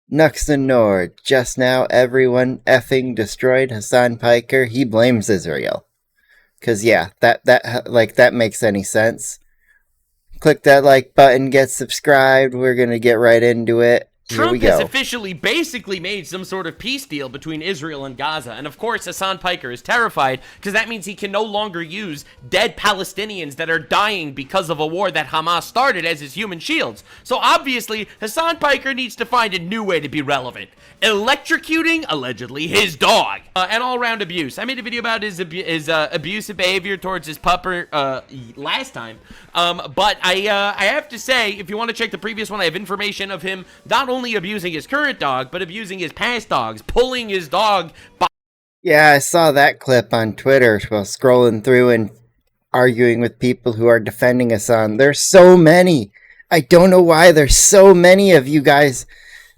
Nux and Nord. Just now, everyone effing destroyed Hasan Piker. He blames Israel. Cause yeah, that makes any sense. Click that like button, get subscribed. We're gonna get right into it. Here we Trump has go. officially basically made some sort of peace deal between Israel and Gaza. And of course, Hasan Piker is terrified because that means he can no longer use dead Palestinians that are dying because of a war that Hamas started as his human shields. So obviously, Hasan Piker needs to find a new way to be relevant. Electrocuting, allegedly, his dog. And all-around abuse. I made a video about his abusive behavior towards his pupper last time. But I have to say, if you want to check the previous one, I have information of him not only abusing his current dog, but abusing his past dogs, pulling his dog by... Yeah, I saw that clip on Twitter while scrolling through and arguing with people who are defending Hassan. There's so many. I don't know why there's so many of you guys,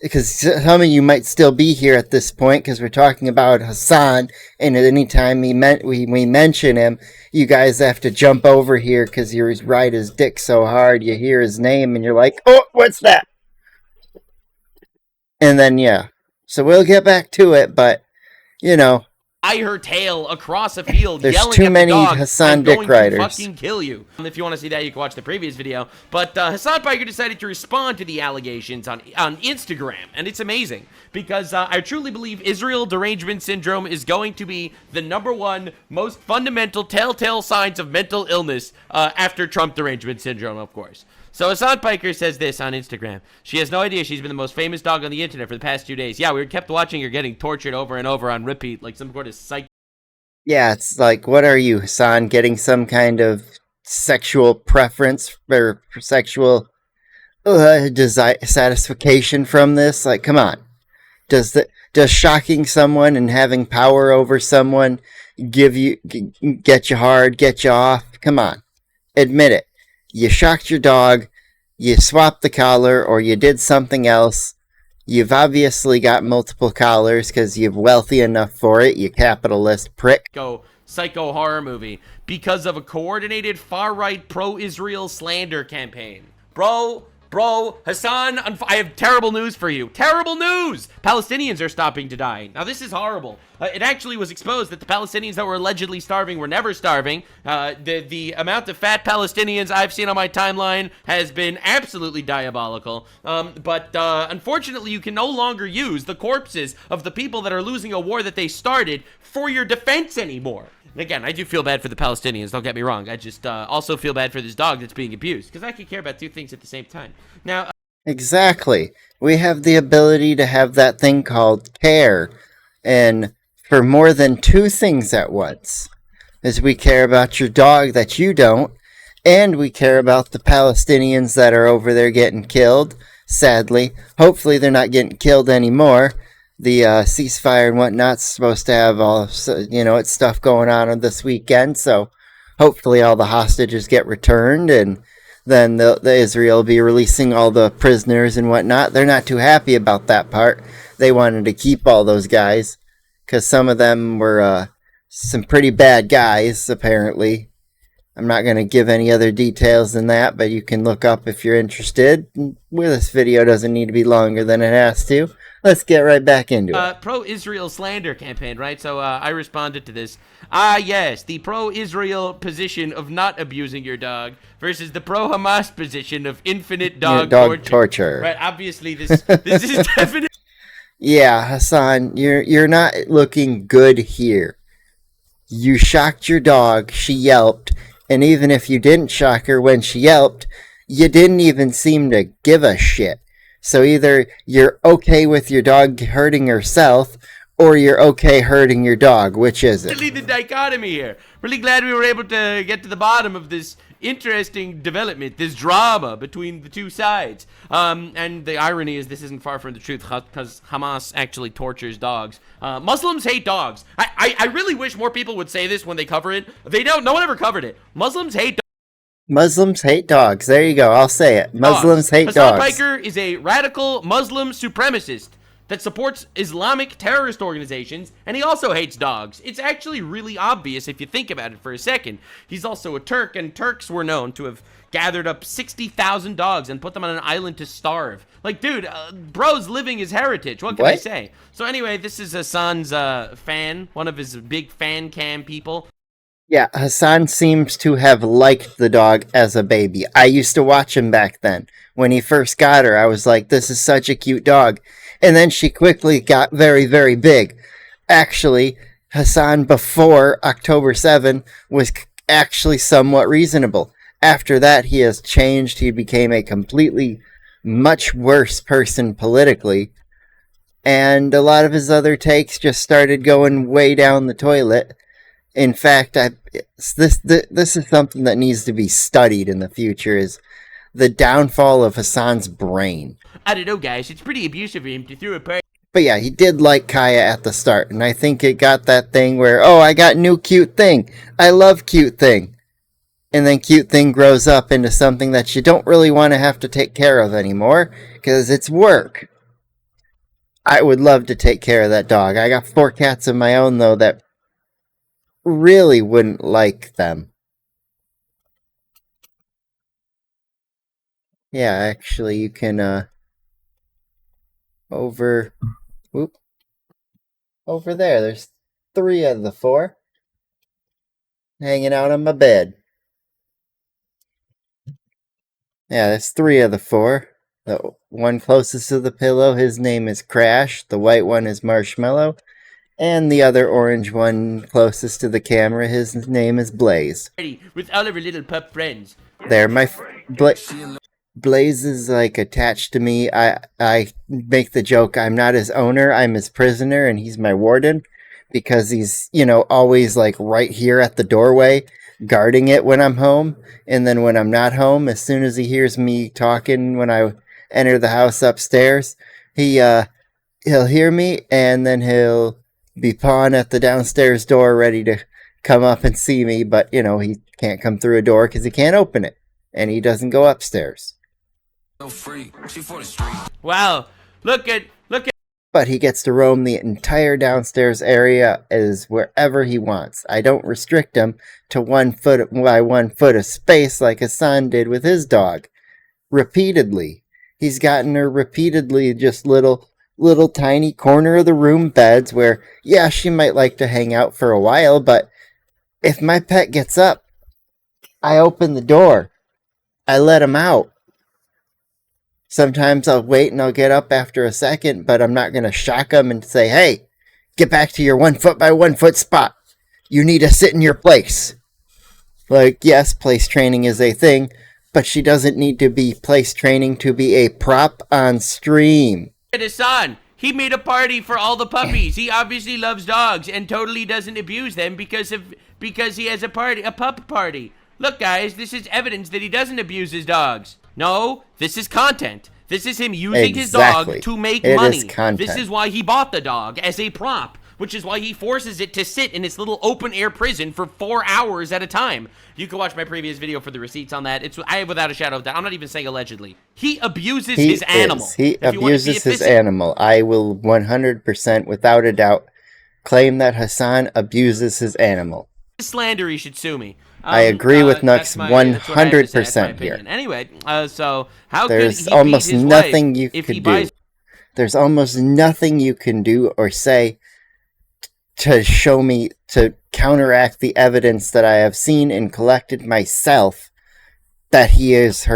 because some of you might still be here at this point because we're talking about Hassan, and at any time we mention him, you guys have to jump over here because you ride his dick so hard you hear his name and you're like, oh, what's that? And then, yeah. So we'll get back to it, but, you know. her tail across a field, there's yelling too at many the dog, Hasan I'm dick going riders. to fucking kill you. If you want to see that, you can watch the previous video. But Hasan Piker decided to respond to the allegations on Instagram, and it's amazing because I truly believe Israel derangement syndrome is going to be the #1 most fundamental telltale signs of mental illness after Trump derangement syndrome, of course. So Hasan Piker says this on Instagram. She has no idea she's been the most famous dog on the internet for the past 2 days. Yeah, we kept watching her getting tortured over and over on repeat like some sort of psych. Yeah, it's like, what are you, Hasan, getting some kind of sexual preference or sexual satisfaction from this? Like, come on. Does shocking someone and having power over someone get you hard, get you off? Come on. Admit it. You shocked your dog, you swapped the collar, or you did something else. You've obviously got multiple collars because you're wealthy enough for it, you capitalist prick. Psycho horror movie because of a coordinated far-right pro-Israel slander campaign. Bro, Hasan, I have terrible news for you. Terrible news! Palestinians are stopping to die. Now, this is horrible. It actually was exposed that the Palestinians that were allegedly starving were never starving. The amount of fat Palestinians I've seen on my timeline has been absolutely diabolical. But unfortunately, you can no longer use the corpses of the people that are losing a war that they started for your defense anymore. Again, I do feel bad for the Palestinians, don't get me wrong. I just also feel bad for this dog that's being abused, because I could care about two things at the same time. Now, exactly. We have the ability to have that thing called care, and for more than two things at once. As we care about your dog that you don't, and we care about the Palestinians that are over there getting killed, sadly. Hopefully they're not getting killed anymore. The ceasefire and whatnot's supposed to have all, it's stuff going on this weekend, so hopefully all the hostages get returned, and then the Israel will be releasing all the prisoners and whatnot. They're not too happy about that part. They wanted to keep all those guys, because some of them were some pretty bad guys, apparently. I'm not going to give any other details than that, but you can look up if you're interested. Well, this video doesn't need to be longer than it has to. Let's get right back into it. Pro-Israel slander campaign, right? So I responded to this. Yes, the pro-Israel position of not abusing your dog versus the pro-Hamas position of infinite dog torture. Right, obviously this is definitely... Yeah, Hasan, you're not looking good here. You shocked your dog, she yelped, and even if you didn't shock her when she yelped, you didn't even seem to give a shit. So either you're okay with your dog hurting herself, or you're okay hurting your dog. Which is it? The dichotomy here. Really glad we were able to get to the bottom of this interesting development, this drama between the two sides. And the irony is this isn't far from the truth because Hamas actually tortures dogs. Muslims hate dogs. I really wish more people would say this when they cover it. They don't. No one ever covered it. Muslims hate dogs. Muslims hate dogs. There you go. I'll say it. Muslims hate Hasan dogs. Piker is a radical Muslim supremacist. that supports Islamic terrorist organizations, and he also hates dogs. It's actually really obvious if you think about it for a second. He's also a Turk, and Turks were known to have gathered up 60,000 dogs and put them on an island to starve. Like, dude, bro's living his heritage. What can I say? So anyway, this is Hasan's fan, one of his big fan cam people. Yeah, Hasan seems to have liked the dog as a baby. I used to watch him back then. When he first got her, I was like, this is such a cute dog. And then she quickly got very, very big. Actually, Hasan before October 7 was actually somewhat reasonable. After that, he has changed. He became a completely much worse person politically. And a lot of his other takes just started going way down the toilet. In fact, this is something that needs to be studied in the future, is the downfall of Hasan's brain. I don't know, guys. It's pretty abusive of him to throw a party. But yeah, he did like Kaya at the start, and I think it got that thing where, oh, I got new cute thing. I love cute thing. And then cute thing grows up into something that you don't really want to have to take care of anymore, because it's work. I would love to take care of that dog. I got 4 cats of my own, though, that really wouldn't like them. Yeah, actually, you can, over there, there's 3 of the 4 hanging out on my bed. Yeah, there's 3 of the 4. The one closest to the pillow, his name is Crash. The white one is Marshmallow. And the other orange one closest to the camera, his name is Blaze. With all of her little pup friends. They're my Blaze is like attached to me. I make the joke I'm not his owner, I'm his prisoner, and he's my warden, because he's, always like right here at the doorway guarding it when I'm home. And then when I'm not home, as soon as he hears me talking when I enter the house upstairs, he'll hear me, and then he'll be pawing at the downstairs door ready to come up and see me, but he can't come through a door because he can't open it, and he doesn't go upstairs. Wow, look at. But he gets to roam the entire downstairs area as wherever he wants. I don't restrict him to 1 foot by 1 foot of space like Hasan did with his dog. Repeatedly. He's gotten her repeatedly just little tiny corner of the room beds where, yeah, she might like to hang out for a while, but if my pet gets up, I open the door. I let him out. Sometimes I'll wait and I'll get up after a second, but I'm not going to shock him and say, hey, get back to your 1 foot by 1 foot spot. You need to sit in your place. Like, yes, place training is a thing, but she doesn't need to be place training to be a prop on stream. Hasan, he made a party for all the puppies. He obviously loves dogs and totally doesn't abuse them because he has a pup party. Look, guys, this is evidence that he doesn't abuse his dogs. No, this is content. This is him using his dog to make money. This is why he bought the dog, as a prop, which is why he forces it to sit in its little open-air prison for 4 hours at a time. You can watch my previous video for the receipts on that. I have without a shadow of doubt. I'm not even saying allegedly. He abuses his animal. He abuses his animal. I will 100%, without a doubt, claim that Hasan abuses his animal. Slander, he should sue me. I agree with Nux 100% here. Anyway, so how there's could he almost beat his nothing wife you if could he do. buys? There's almost nothing you can do or say to show me, to counteract the evidence that I have seen and collected myself, that he is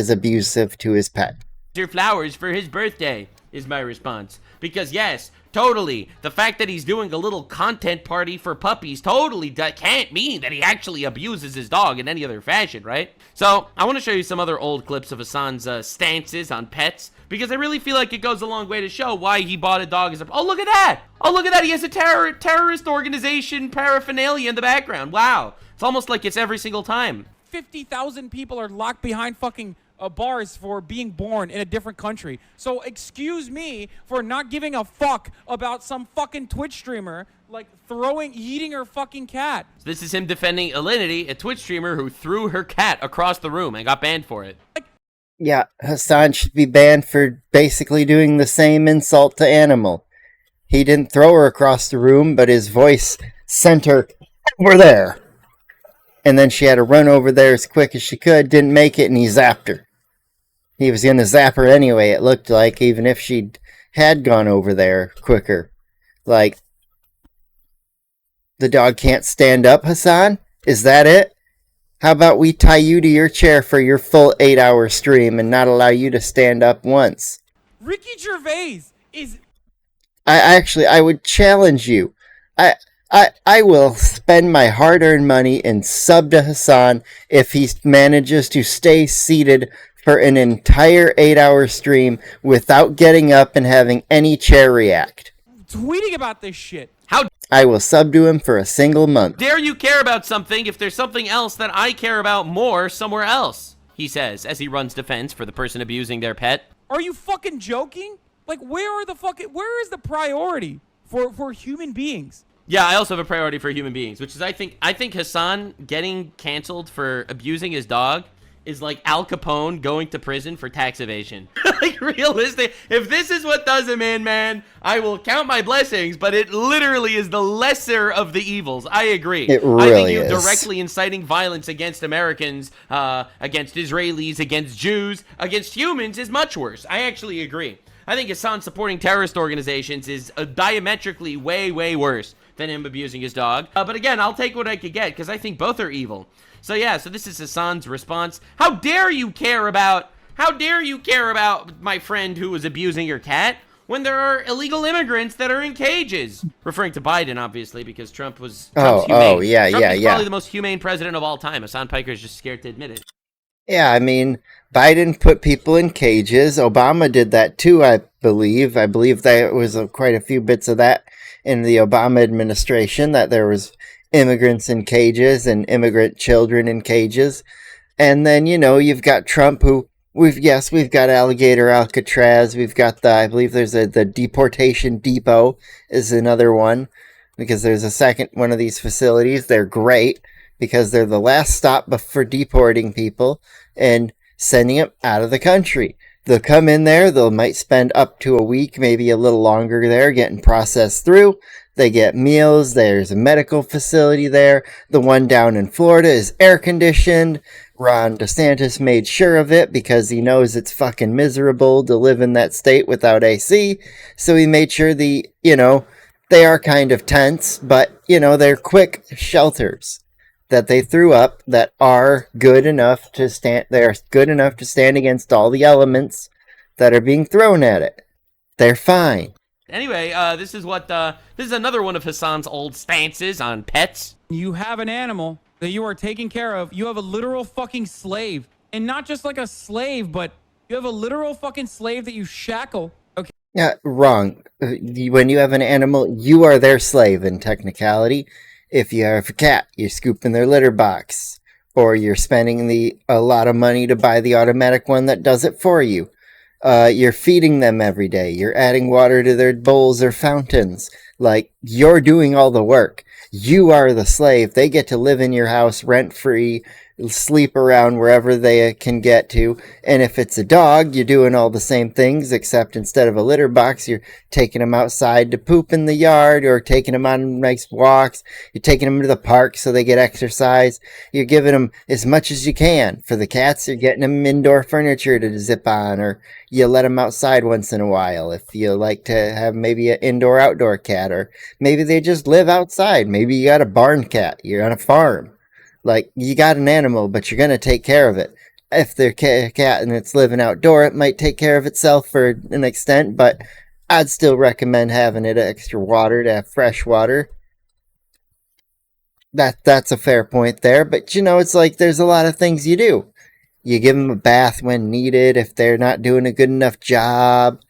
abusive to his pet. Your flowers for his birthday is my response. Because yes, totally, the fact that he's doing a little content party for puppies totally can't mean that he actually abuses his dog in any other fashion, right? So I want to show you some other old clips of Hasan's stances on pets, because I really feel like it goes a long way to show why he bought a dog as a... Oh, look at that! Oh, look at that! He has a terrorist organization paraphernalia in the background. Wow. It's almost like it's every single time. 50,000 people are locked behind fucking bars for being born in a different country. So excuse me for not giving a fuck about some fucking Twitch streamer like eating her fucking cat. So this is him defending Alinity, a Twitch streamer who threw her cat across the room and got banned for it. Like, Yeah, Hassan should be banned for basically doing the same insult to animal. He didn't throw her across the room, but his voice sent her over there. And then she had to run over there as quick as she could, didn't make it, and he zapped her. He was going to zap her anyway, it looked like, even if she had gone over there quicker. Like, the dog can't stand up, Hassan? Is that it? How about we tie you to your chair for your full 8-hour stream and not allow you to stand up once? Ricky Gervais is I would challenge you. I will spend my hard-earned money and sub to Hassan if he manages to stay seated for an entire 8-hour stream without getting up and having any chair react. tweeting about this shit. How I will sub to him for a single month. dare you care about something if there's something else that I care about more somewhere else? He says as he runs defense for the person abusing their pet. Are you fucking joking? Like, where is the priority for human beings? Yeah, I also have a priority for human beings, which is I think Hasan getting canceled for abusing his dog is like Al Capone going to prison for tax evasion. Like, realistic. If this is what does him in, man, I will count my blessings, but it literally is the lesser of the evils. I agree. It I think really you is. directly inciting violence against Americans, against Israelis, against Jews, against humans is much worse. I actually agree. I think Hassan supporting terrorist organizations is diametrically way, way worse than him abusing his dog. But again, I'll take what I could get because I think both are evil. So yeah, so this is Hassan's response. How dare you care about my friend who was abusing your cat when there are illegal immigrants that are in cages? Referring to Biden, obviously, because Trump's humane. Trump is probably the most humane president of all time. Hasan Piker is just scared to admit it. Yeah, I mean, Biden put people in cages. Obama did that too, I believe. I believe there was quite a few bits of that in the Obama administration, that there was immigrants in cages and immigrant children in cages. And then, you've got Trump, who we've got Alligator Alcatraz. We've got I believe there's the deportation depot is another one, because there's a second one of these facilities. They're great because they're the last stop for deporting people and sending them out of the country. They'll come in there, they might spend up to a week, maybe a little longer there, getting processed through. They get meals, there's a medical facility there. The one down in Florida is air conditioned. Ron DeSantis made sure of it because he knows it's fucking miserable to live in that state without AC. So he made sure they are kind of tents, but, they're quick shelters that they threw up that are good enough to stand. They are good enough to stand against all the elements that are being thrown at it. They're fine. Anyway, this is another one of Hassan's old stances on pets. You have an animal that you are taking care of. You have a literal fucking slave. And not just like a slave, but you have a literal fucking slave that you shackle. Okay. Yeah, wrong. When you have an animal, you are their slave in technicality. If you have a cat, you're scooping their litter box, or you're spending a lot of money to buy the automatic one that does it for you. You're feeding them every day. You're adding water to their bowls or fountains. Like, you're doing all the work. You are the slave. They get to live in your house rent-free, sleep around wherever they can get to. And if it's a dog, you're doing all the same things, except instead of a litter box, you're taking them outside to poop in the yard, or taking them on nice walks. You're taking them to the park so they get exercise. You're giving them as much as you can. For the cats, you're getting them indoor furniture to zip on, or you let them outside once in a while if you like to have maybe an indoor-outdoor cat, or maybe they just live outside. Maybe you got a barn cat. You're on a farm. Like, you got an animal, but you're going to take care of it. If they're a cat and it's living outdoor, it might take care of itself for an extent, but I'd still recommend having it extra water to have fresh water. That's a fair point there, but it's like there's a lot of things you do. You give them a bath when needed if they're not doing a good enough job.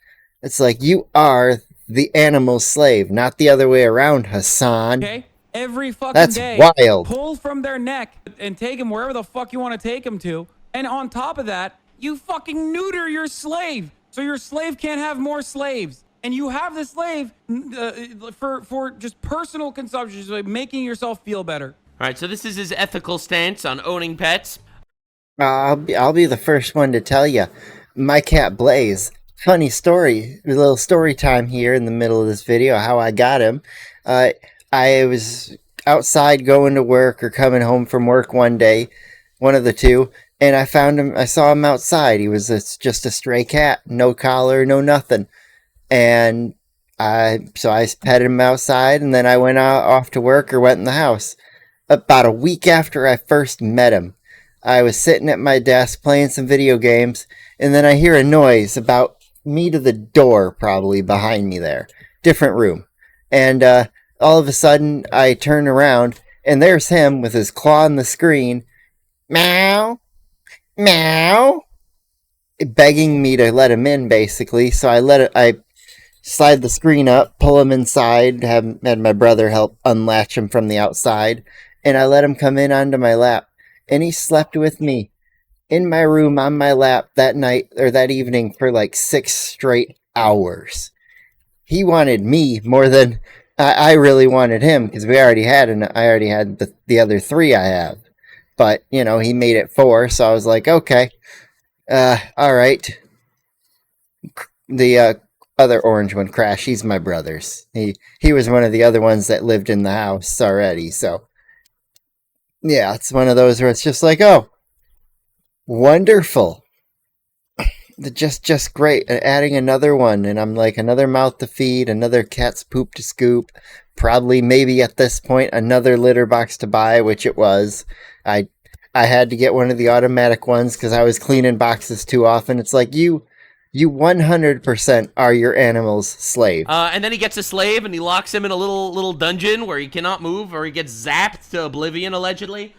It's like you are the animal slave, not the other way around, Hassan. Okay? Every fucking That's day, wild. pull from their neck and take them wherever the fuck you want to take them to. And on top of that, you fucking neuter your slave, so your slave can't have more slaves. And you have the slave for just personal consumption, so making yourself feel better. All right, so this is his ethical stance on owning pets. I'll be the first one to tell you. My cat Blaze. Funny story. A little story time here in the middle of this video. How I got him. Uh, I was outside going to work or coming home from work one day, one of the two, and I found him. I saw him outside. He was just a stray cat, no collar, no nothing. And I petted him outside, and then I went off to work or went in the house. About a week after I first met him, I was sitting at my desk playing some video games, and then I hear a noise about me to the door, probably behind me there. Different room. And all of a sudden, I turn around, and there's him with his claw on the screen. Meow, meow, begging me to let him in, basically. So I slide the screen up, pull him inside, had my brother help unlatch him from the outside, and I let him come in onto my lap. And he slept with me in my room on my lap that night or that evening for like 6 straight hours. He wanted me more than I really wanted him because I already had the other 3 I have. But, he made it 4, so I was like, okay, all right. The other orange one, Crash, he's my brother's. He was one of the other ones that lived in the house already, so yeah, it's one of those where it's just like, oh, wonderful. Just great. Adding another one, and I'm like, another mouth to feed, another cat's poop to scoop, probably maybe at this point another litter box to buy, which it was. I had to get one of the automatic ones because I was cleaning boxes too often. It's like you 100% are your animal's slave. And then he gets a slave and he locks him in a little dungeon where he cannot move, or he gets zapped to oblivion, allegedly.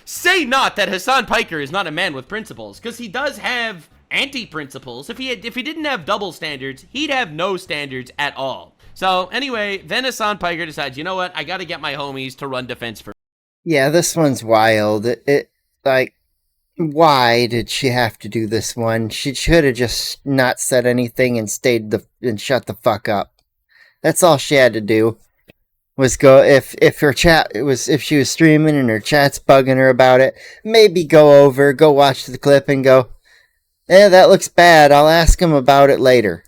Say not that Hasan Piker is not a man with principles, because he does have anti-principles. If he didn't have double standards, he'd have no standards at all. So anyway, then Hasan Piker decides, you know what, I gotta get my homies to run defense for me. Yeah, this one's wild. Why did she have to do this one? She should have just not said anything and and shut the fuck up. That's all she had to do. Was go if she was streaming and her chat's bugging her about it, maybe go watch the clip and go, that looks bad. I'll ask him about it later.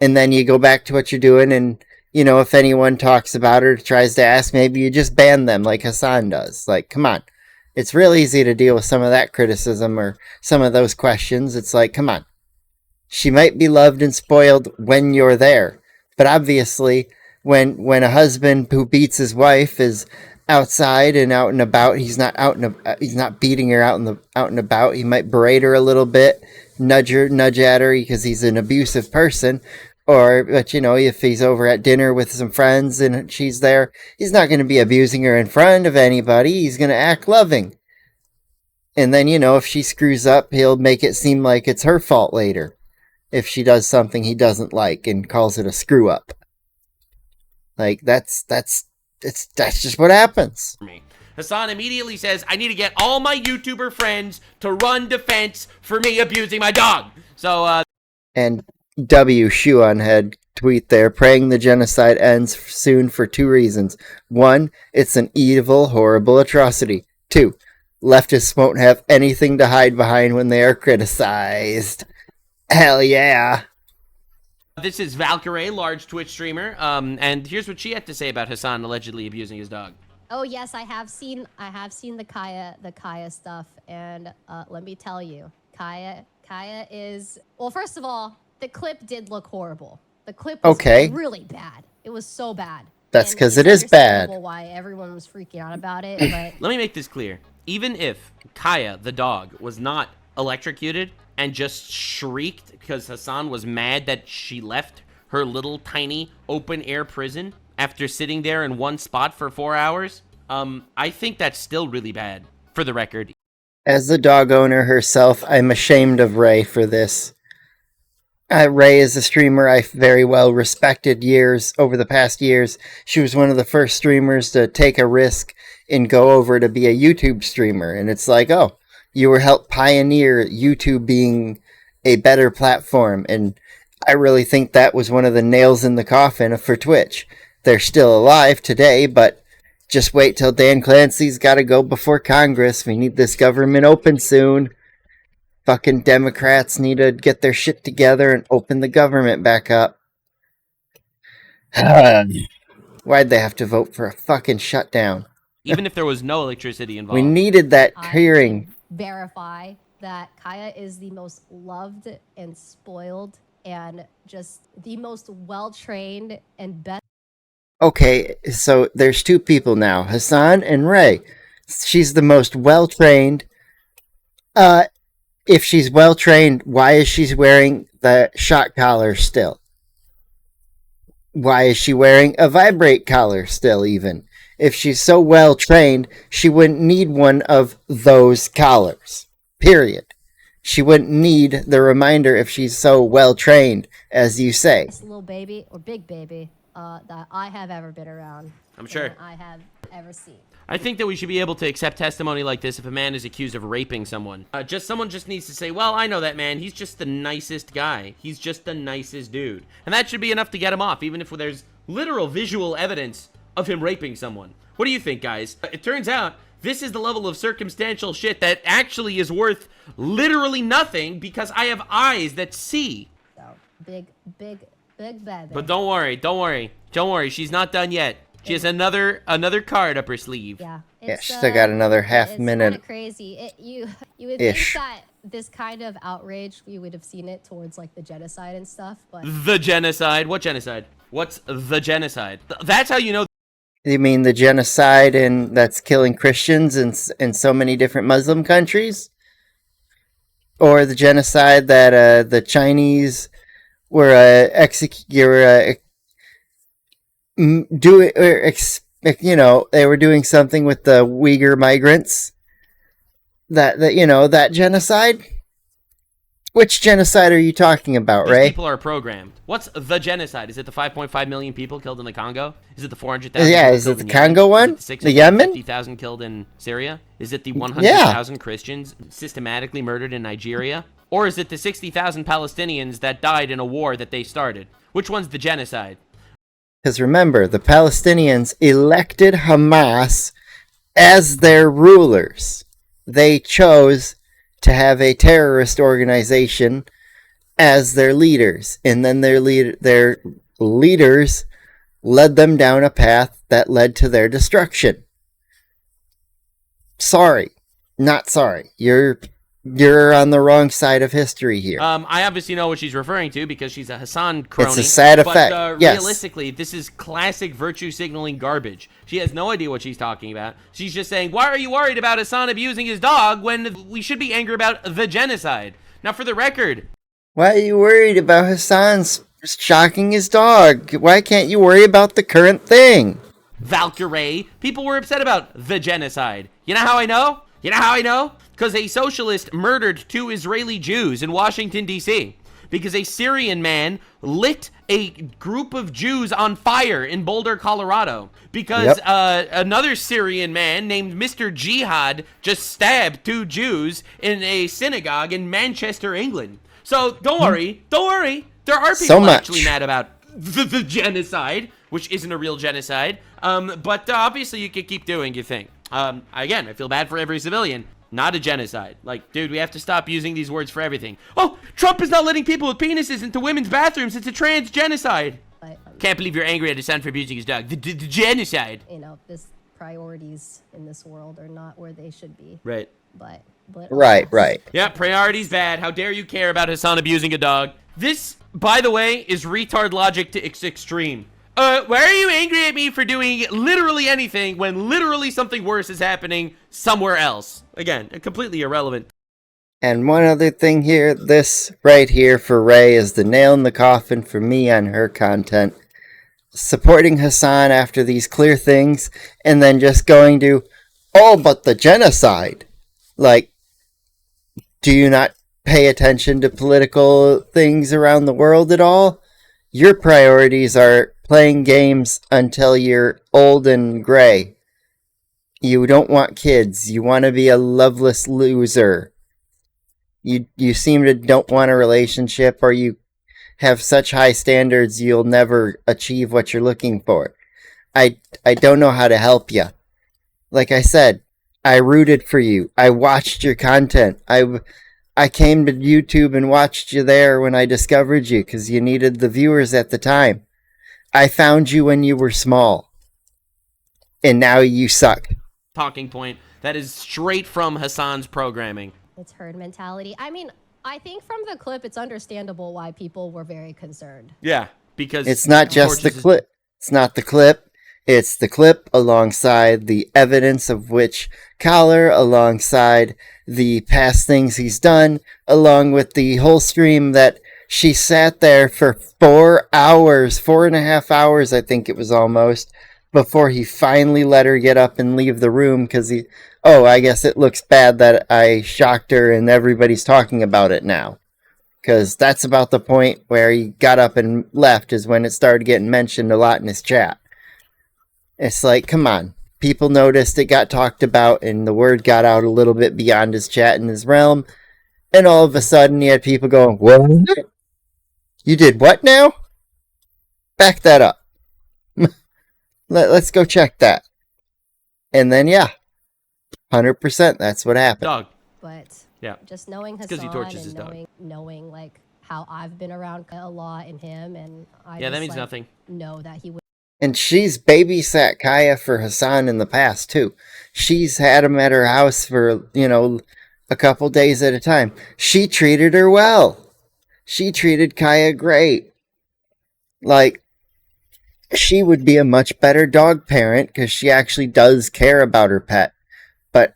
And then you go back to what you're doing, and if anyone talks about it or tries to ask, maybe you just ban them like Hasan does. Like, come on. It's real easy to deal with some of that criticism or some of those questions. It's like, come on. She might be loved and spoiled when you're there. But obviously, when a husband who beats his wife is outside and out and about, he's not beating her out and about. He might berate her a little bit, nudge at her because he's an abusive person. But if he's over at dinner with some friends and she's there, he's not going to be abusing her in front of anybody. He's going to act loving. And then, if she screws up, he'll make it seem like it's her fault later. If she does something he doesn't like and calls it a screw up. Like, that's just what happens. Hasan immediately says, I need to get all my YouTuber friends to run defense for me abusing my dog. So, And W. Shoeonhead tweet there, praying the genocide ends soon for 2 reasons. 1, it's an evil, horrible atrocity. 2, leftists won't have anything to hide behind when they are criticized. Hell yeah. This is Valkyrie, large Twitch streamer, and here's what she had to say about Hasan allegedly abusing his dog. Oh yes, I have seen the Kaya stuff, and let me tell you, Kaya is, well, first of all, the clip did look horrible. The clip was really bad. It was so bad. That's because it is bad. Why everyone was freaking out about it, but let me make this clear. Even if Kaya, the dog, was not electrocuted and just shrieked because Hasan was mad that she left her little tiny open air prison after sitting there in one spot for 4 hours, I think that's still really bad, for the record. As the dog owner herself, I'm ashamed of Ray for this. Ray is a streamer I very well respected over the past years. She was one of the first streamers to take a risk and go over to be a YouTube streamer. And it's like, oh, you were helped pioneer YouTube being a better platform. And I really think that was one of the nails in the coffin for Twitch. They're still alive today, but Just wait till Dan Clancy's got to go before Congress. We need this government open soon. Fucking Democrats need to get their shit together and open the government back up. Why'd they have to vote for a fucking shutdown? Even if there was no electricity involved. We needed that hearing. I can verify that Kaya is the most loved and spoiled and just the most well-trained and best. Okay, so there's two people now, Hasan and Ray. She's the most well-trained. If she's well-trained, why is she wearing the shock collar still? Why is she wearing a vibrate collar still, even? If she's so well-trained, she wouldn't need one of those collars. Period. She wouldn't need the reminder if she's so well-trained, as you say. This little baby, or big baby, that I have ever been around. I'm sure. And I have ever seen. I think that we should be able to accept testimony like this if a man is accused of raping someone. Someone just needs to say, well, I know that man. He's just the nicest guy. He's just the nicest dude. And that should be enough to get him off, even if there's literal visual evidence of him raping someone. What do you think, guys? It turns out this is the level of circumstantial shit that actually is worth literally nothing because I have eyes that see. So, big baby. But don't worry. She's not done yet. She has another card up her sleeve. Yeah. She's still got another half minute. It's kind of crazy. You would Ish. think that this kind of outrage, we would have seen it towards like the genocide and stuff, but The genocide? What genocide? What's the genocide? That's how you know. You mean the genocide that's killing Christians in so many different Muslim countries? Or the genocide that the Chinese were they were doing something with the Uyghur migrants. That genocide? Which genocide are you talking about, These Ray? people are programmed. What's the genocide? Is it the 5.5 million people killed in the Congo? Is it the 400,000? Yeah, is it the Congo one? The Yemen? 50,000 killed in Syria? Is it the 100,000 Christians systematically murdered in Nigeria? Or is it the 60,000 Palestinians that died in a war that they started? Which one's the genocide? Because remember, the Palestinians elected Hamas as their rulers. They chose to have a terrorist organization as their leaders. And then their leaders led them down a path that led to their destruction. Sorry. Not sorry. You're on the wrong side of history here. I obviously know what she's referring to because she's a Hasan crony. It's a sad effect. But yes. Realistically, this is classic virtue signaling garbage. She has no idea what she's talking about. She's just saying, why are you worried about Hasan abusing his dog when we should be angry about the genocide? Now, for the record... Why are you worried about Hasan's shocking his dog? Why can't you worry about the current thing? Valkyrie, people were upset about the genocide. You know how I know? Because a socialist murdered 2 Israeli Jews in Washington, D.C. Because a Syrian man lit a group of Jews on fire in Boulder, Colorado. Because another Syrian man named Mr. Jihad just stabbed 2 Jews in a synagogue in Manchester, England. So don't worry. There are people actually mad about the genocide, which isn't a real genocide. But obviously you could keep doing your thing. Again, I feel bad for every civilian. Not a genocide. Like, dude, we have to stop using these words for everything. Oh, Trump is not letting people with penises into women's bathrooms. It's a trans genocide. Can't believe you're angry at his son for abusing his dog. The genocide. This priorities in this world are not where they should be. Right. But Right. Yeah, priorities bad. How dare you care about his son abusing a dog? This, by the way, is retard logic to its extreme. Why are you angry at me for doing literally anything when literally something worse is happening somewhere else? Again, completely irrelevant. And one other thing here, this right here for Ray is the nail in the coffin for me on her content. Supporting Hasan after these clear things, and then just going to, oh, but the genocide. Like, do you not pay attention to political things around the world at all? Your priorities are playing games until you're old and gray. You don't want kids. You want to be a loveless loser. You seem to don't want a relationship, or you have such high standards you'll never achieve what you're looking for. I don't know how to help you. Like I said, I rooted for you. I watched your content. I came to YouTube and watched you there when I discovered you because you needed the viewers at the time. I found you when you were small. And now you suck. Talking point. That is straight from Hasan's programming. It's herd mentality. I mean, I think from the clip, it's understandable why people were very concerned. Yeah, because it's not just the clip. It's not the clip. It's the clip alongside the evidence of which collar, alongside the past things he's done, along with the whole stream that she sat there for 4 hours, 4.5 hours, I think it was almost, before he finally let her get up and leave the room because I guess it looks bad that I shocked her and everybody's talking about it now. Because that's about the point where he got up and left is when it started getting mentioned a lot in his chat. It's like, come on. People noticed it got talked about and the word got out a little bit beyond his chat and his realm. And all of a sudden he had people going, what? You did what now? Back that up. Let's go check that. And then, 100%, that's what happened. Dog. But yeah, just knowing Hasan and knowing like how I've been around a lot in him, and I that means nothing. Know that he would. And she's babysat Kaya for Hasan in the past too. She's had him at her house for a couple days at a time. She treated her well. She treated Kaya great. Like, she would be a much better dog parent because she actually does care about her pet. But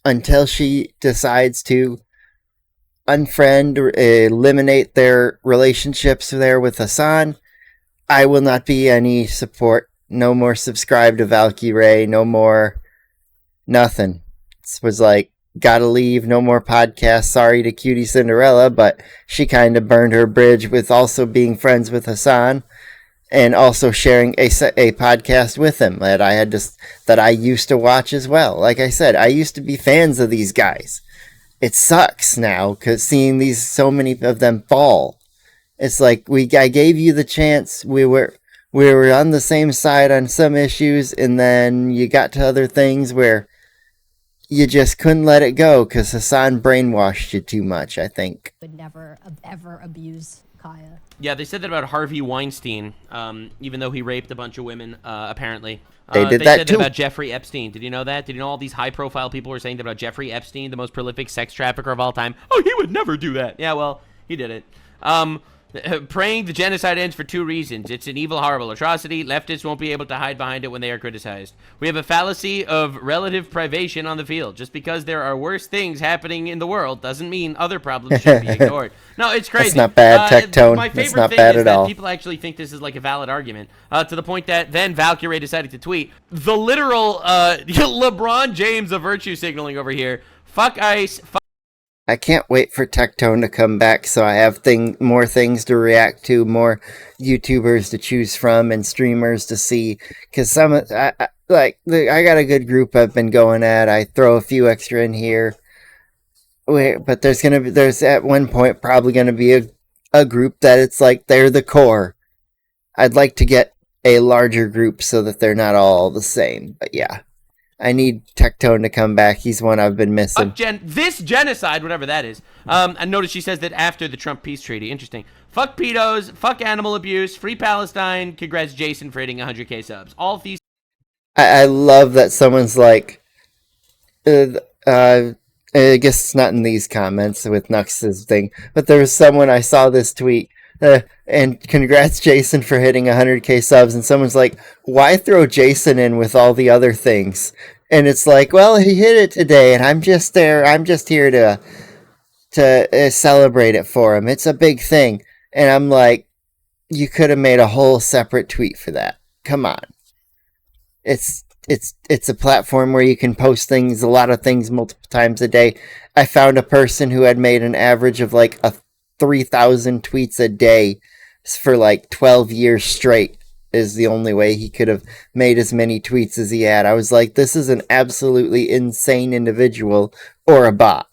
until she decides to unfriend or eliminate their relationships there with Hasan, I will not be any support. No more subscribe to Valkyrie. No more nothing. It was like, gotta leave. No more podcast. Sorry to Cutie Cinderella, but she kind of burned her bridge with also being friends with Hasan. And also sharing a podcast with him that I used to watch as well. Like I said, I used to be fans of these guys. It sucks now because seeing so many of them fall. It's like I gave you the chance. We were on the same side on some issues, and then you got to other things where you just couldn't let it go because Hasan brainwashed you too much. I think would never ever abuse Kaya. Yeah, they said that about Harvey Weinstein, even though he raped a bunch of women, apparently. They said that too. About Jeffrey Epstein. Did you know that? Did you know all these high-profile people were saying that about Jeffrey Epstein, the most prolific sex trafficker of all time? Oh, he would never do that. Yeah, well, he did it. Praying the genocide ends for 2 reasons. It's an evil, horrible atrocity. Leftists won't be able to hide behind it when they are criticized. We have a fallacy of relative privation on the field. Just because there are worse things happening in the world doesn't mean other problems should be ignored. No, it's crazy. That's not bad, Tectone. My favorite That's not thing bad is at that all. people actually think this is like a valid argument, to the point that then Valkyrie decided to tweet the literal LeBron James of virtue signaling over here. Fuck ICE. I can't wait for Tectone to come back so I have more things to react to, more YouTubers to choose from, and streamers to see. Because I got a good group I've been going at. I throw a few extra in here. But there's at one point probably going to be a group that it's like they're the core. I'd like to get a larger group so that they're not all the same. But yeah. I need Tectone to come back. He's one I've been missing. This genocide, whatever that is. And notice she says that after the Trump peace treaty. Interesting. Fuck pedos. Fuck animal abuse. Free Palestine. Congrats, Jason, for hitting 100K subs. All of these. I love that someone's like, I guess it's not in these comments with Nux's thing, but there was someone, I saw this tweet, and congrats Jason for hitting 100K subs, and someone's like, why throw Jason in with all the other things? And it's like, well, he hit it today, and I'm just here to celebrate it for him. It's a big thing. And I'm like, you could have made a whole separate tweet for that. Come on. It's a platform where you can post things, a lot of things, multiple times a day. I found a person who had made an average of like 3,000 tweets a day for like 12 years straight. Is the only way he could have made as many tweets as he had. I was like, this is an absolutely insane individual, or a bot.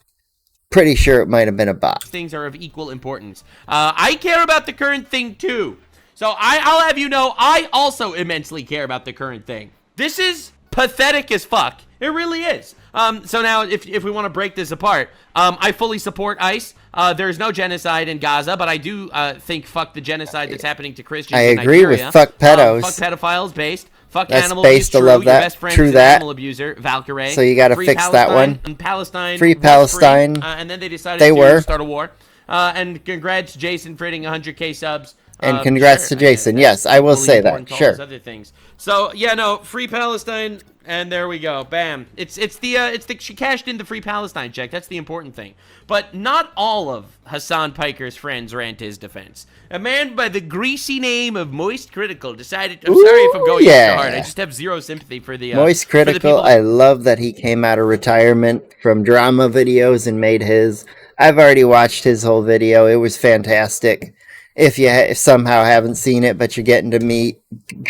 Pretty sure it might have been a bot. Things are of equal importance. I care about the current thing too. So I'll have you know, I also immensely care about the current thing. This is pathetic as fuck. It really is. So now, if we want to break this apart, I fully support ICE. There's no genocide in Gaza, but I do think fuck the genocide that's happening to Christians in agree Nigeria. with fuck pedos. Fuck pedophiles, based. Fuck That's animal based, abuse, I love true. Your that. best friend True is an that. animal abuser, Valkyrie. So you gotta Free fix that Palestine, one. And Palestine Free was Palestine. free, and then they decided They to were. start a war. And congrats, Jason, for hitting 100K subs. And congrats to Jason. Yes, I will say that. Sure. Other things. So yeah, no, free Palestine, and there we go. Bam. It's the she cashed in the free Palestine check. That's the important thing. But not all of Hasan Piker's friends ran to his defense. A man by the greasy name of Moist Critical decided. I'm sorry if I'm going extra hard. I just have zero sympathy for the Moist Critical. I love that he came out of retirement from drama videos and made his. I've already watched his whole video. It was fantastic. If you somehow haven't seen it, but you're getting to meet,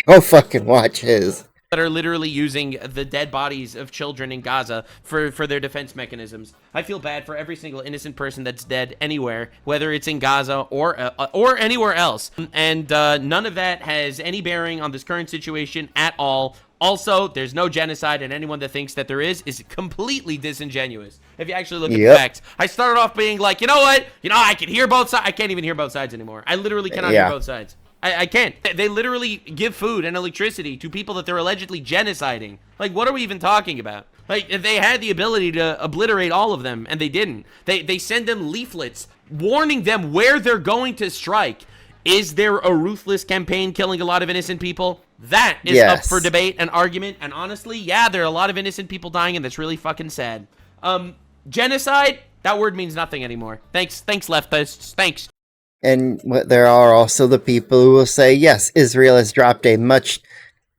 go fucking watch his. That are literally using the dead bodies of children in Gaza for their defense mechanisms. I feel bad for every single innocent person that's dead anywhere, whether it's in Gaza or anywhere else. And none of that has any bearing on this current situation at all. Also, there's no genocide, and anyone that thinks that there is completely disingenuous. If you actually look at the facts. I started off being like, you know what? I can hear both sides. I can't even hear both sides anymore. I literally cannot hear both sides. I can't. They literally give food and electricity to people that they're allegedly genociding. Like, what are we even talking about? Like, if they had the ability to obliterate all of them, and they didn't. They send them leaflets warning them where they're going to strike. Is there a ruthless campaign killing a lot of innocent people? That is up for debate and argument. And honestly, yeah, there are a lot of innocent people dying, and that's really fucking sad. Genocide? That word means nothing anymore. Thanks, leftists. Thanks. And there are also the people who will say, yes, Israel has dropped a much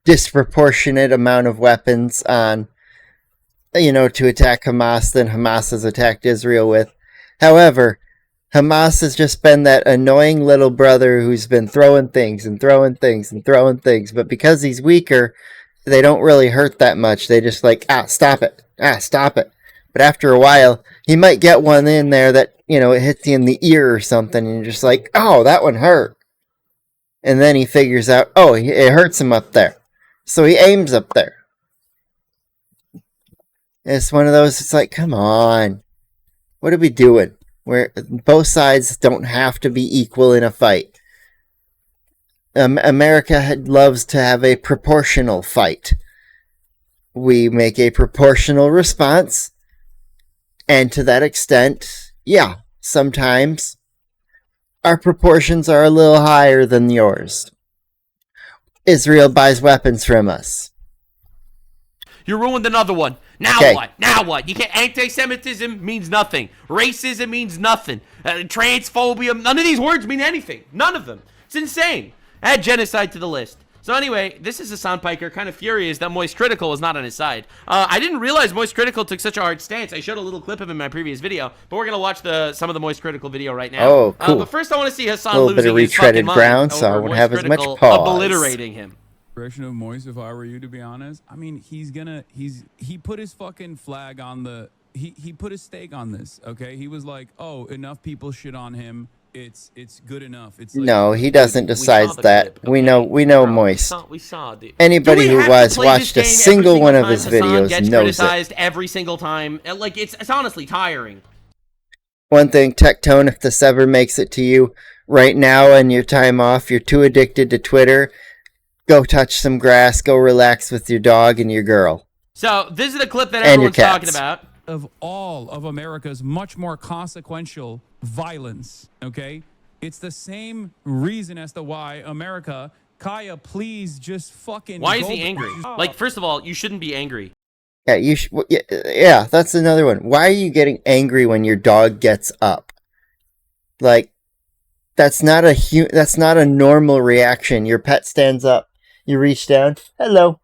disproportionate amount of weapons on, to attack Hamas than Hamas has attacked Israel with. However, Hamas has just been that annoying little brother who's been throwing things and throwing things and throwing things. But because he's weaker, they don't really hurt that much. They just stop it. Stop it. But after a while, he might get one in there that, it hits you in the ear or something, and you're just like, oh, that one hurt. And then he figures out, oh, it hurts him up there. So he aims up there. It's one of those, it's like, come on. What are we doing? Where both sides don't have to be equal in a fight. America loves to have a proportional fight. We make a proportional response, and to that extent, yeah, sometimes our proportions are a little higher than yours. Israel buys weapons from us. You ruined another one. Now what? Now what? You can't. Anti-Semitism means nothing. Racism means nothing. Transphobia. None of these words mean anything. None of them. It's insane. Add genocide to the list. So anyway, this is Hasan Piker, kind of furious that Moist Critical was not on his side. I didn't realize Moist Critical took such a hard stance. I showed a little clip of him in my previous video, but we're gonna watch some of the Moist Critical video right now. Oh, cool. But first, I want to see Hasan a little bit of losing his fucking retreaded ground, mind so I over won't Moist have as much Critical pause. obliterating him. Of Moist, if I were you, to be honest, I mean, he put his fucking flag on the, he put his stake on this, okay? He was like, oh, enough people shit on him. It's good enough. It's like, no, he doesn't decide that. Clip, we know Moist. We saw dude. Anybody who watched a single one of his videos gets knows criticized it. Every single time. Like, it's honestly tiring. One thing, Tectone, if this ever makes it to you right now and your time off, you're too addicted to Twitter, go touch some grass, go relax with your dog and your girl. So, this is the clip that everyone's talking about. Of all of America's much more consequential violence, okay? It's the same reason as to why America, Kaya, please just fucking Why is he angry? Like, first of all, you shouldn't be angry. Yeah, yeah, that's another one. Why are you getting angry when your dog gets up? Like, that's not a normal reaction. Your pet stands up, you reach down, hello.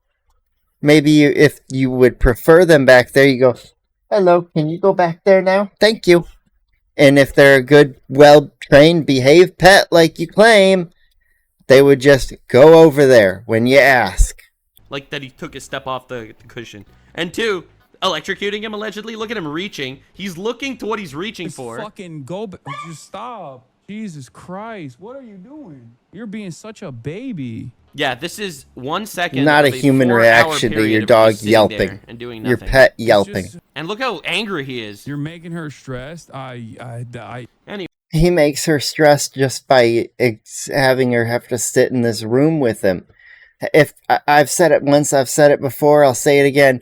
Maybe if you would prefer them back there, you go, hello, can you go back there now? Thank you. And if they're a good, well-trained, behaved pet like you claim, they would just go over there when you ask. Like that he took a step off the cushion. And two, electrocuting him allegedly. Look at him reaching. He's looking to what he's reaching for. Fucking just stop. Jesus Christ, what are you doing? You're being such a baby. Yeah, this is 1 second. Not a of human 4-hour reaction to period your of dog just sitting yelping. there and doing Your nothing. pet It's yelping. just- And look how angry he is. you're making her stressed. Anyway, He makes her stressed just by having her have to sit in this room with him. If I've said it once, I've said it before, I'll say it again.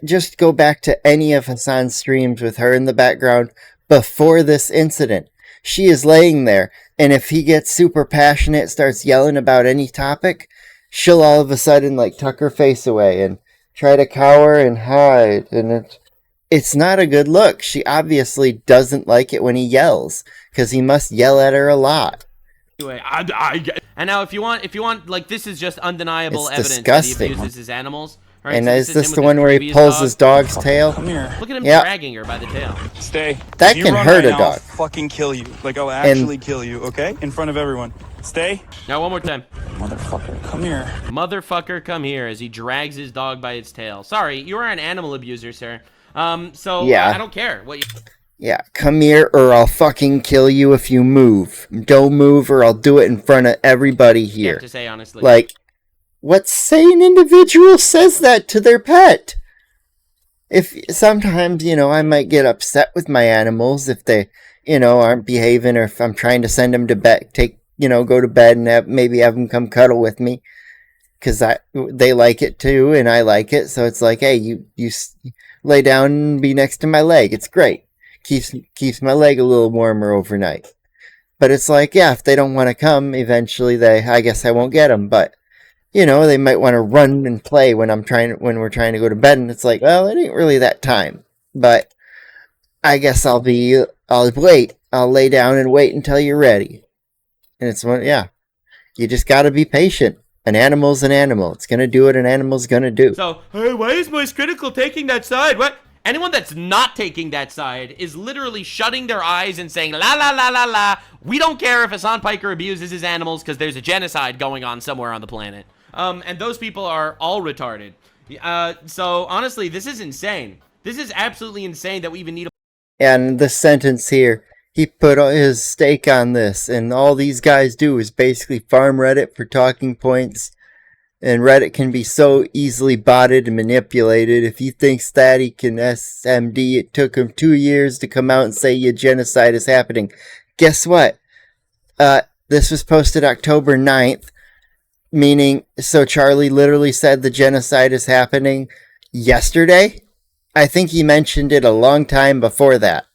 Just go back to any of Hasan's streams with her in the background before this incident. She is laying there, and if he gets super passionate, starts yelling about any topic, she'll all of a sudden like tuck her face away and try to cower and hide, and it's not a good look. She obviously doesn't like it when he yells, because he must yell at her a lot. and now if you want, like, this is just undeniable It's evidence disgusting. that he abuses his animals. Right? And So is this him the with one where he previous pulls dog. his dog's tail? Come here. Look at him Yeah. dragging her by the tail. Stay. That If you can run hurt right a now, dog. I'll fucking kill you. Like, I'll actually kill you, okay? In front of everyone. Stay. Now one more time. Motherfucker, come here. Motherfucker, come here, as he drags his dog by its tail. Sorry, you are an animal abuser, sir. So Yeah. I don't care what you. Yeah, come here or I'll fucking kill you if you move. Don't move or I'll do it in front of everybody You here. have to say honestly. Like, what sane individual says that to their pet? If sometimes, I might get upset with my animals if they, aren't behaving, or if I'm trying to send them to bed, go to bed and maybe have them come cuddle with me, because they like it too and I like it. So it's like, hey, you lay down and be next to my leg. It's great. Keeps my leg a little warmer overnight. But it's like, yeah, if they don't want to come, eventually I guess I won't get them. But they might want to run and play when we're trying to go to bed, and it's like, well, it ain't really that time. But I guess I'll wait. I'll lay down and wait until you're ready. And it's you just gotta be patient. An animal's an animal. It's gonna do what an animal's gonna do. So, hey, why is Moist Critical taking that side? What? Anyone that's not taking that side is literally shutting their eyes and saying, la la la la la, we don't care if Hasan Piker abuses his animals because there's a genocide going on somewhere on the planet. And those people are all retarded. So, honestly, this is insane. This is absolutely insane that we even need a... And the sentence here, he put his stake on this, and all these guys do is basically farm Reddit for talking points. And Reddit can be so easily botted and manipulated. If he thinks that he can SMD, it took him 2 years to come out and say a genocide is happening. Guess what? This was posted October 9th, meaning, so Charlie literally said the genocide is happening yesterday? I think he mentioned it a long time before that.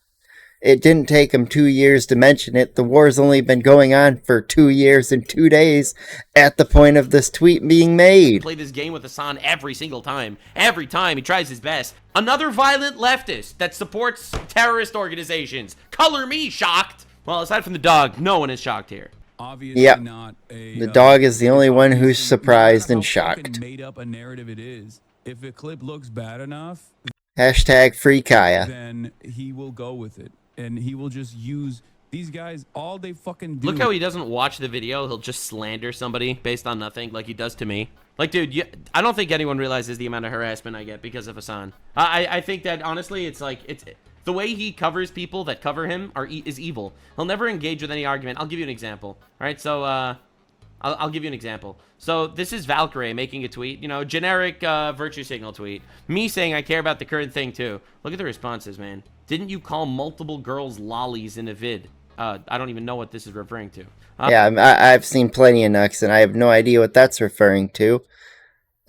It didn't take him 2 years to mention it. The war's only been going on for 2 years and 2 days at the point of this tweet being made. Play this game with Hasan every single time. Every time he tries his best. Another violent leftist that supports terrorist organizations. Color me shocked. Well, aside from the dog, no one is shocked here. Obviously Yep. not a... The dog is the only one who's obviously, surprised no and matter how fucking shocked. made up a narrative it is, if a clip looks bad enough, Hashtag free Kaya. then he will go with it. And he will just use these guys. All they fucking do. Look how he doesn't watch the video. He'll just slander somebody based on nothing, like he does to me. Like, dude, I don't think anyone realizes the amount of harassment I get because of Hasan. I think that, honestly, it's the way he covers people that cover him is evil. He'll never engage with any argument. I'll give you an example. All right, so I'll give you an example. So this is Valkyrie making a tweet, generic virtue signal tweet. Me saying I care about the current thing too. Look at the responses, man. Didn't you call multiple girls lollies in a vid? I don't even know what this is referring to. Yeah, I've seen plenty of Nux, and I have no idea what that's referring to.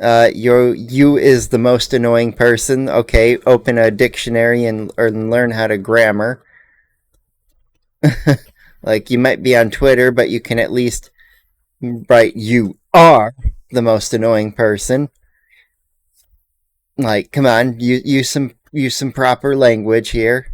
You is the most annoying person. Okay, open a dictionary and learn how to grammar. Like, you might be on Twitter, but you can at least write you are the most annoying person. Like, come on, use some proper language here.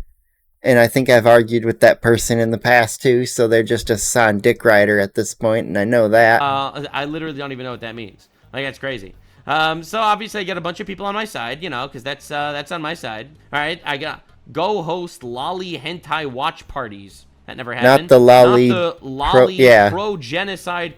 And I think I've argued with that person in the past too, so they're just a Hasan dick rider at this point, and I know that. I literally don't even know what that means. Like, that's crazy. So obviously I get a bunch of people on my side, because that's on my side. All right, I got go host lolly hentai watch parties. That never happened. Not the lolly, Not the lolly pro-genocide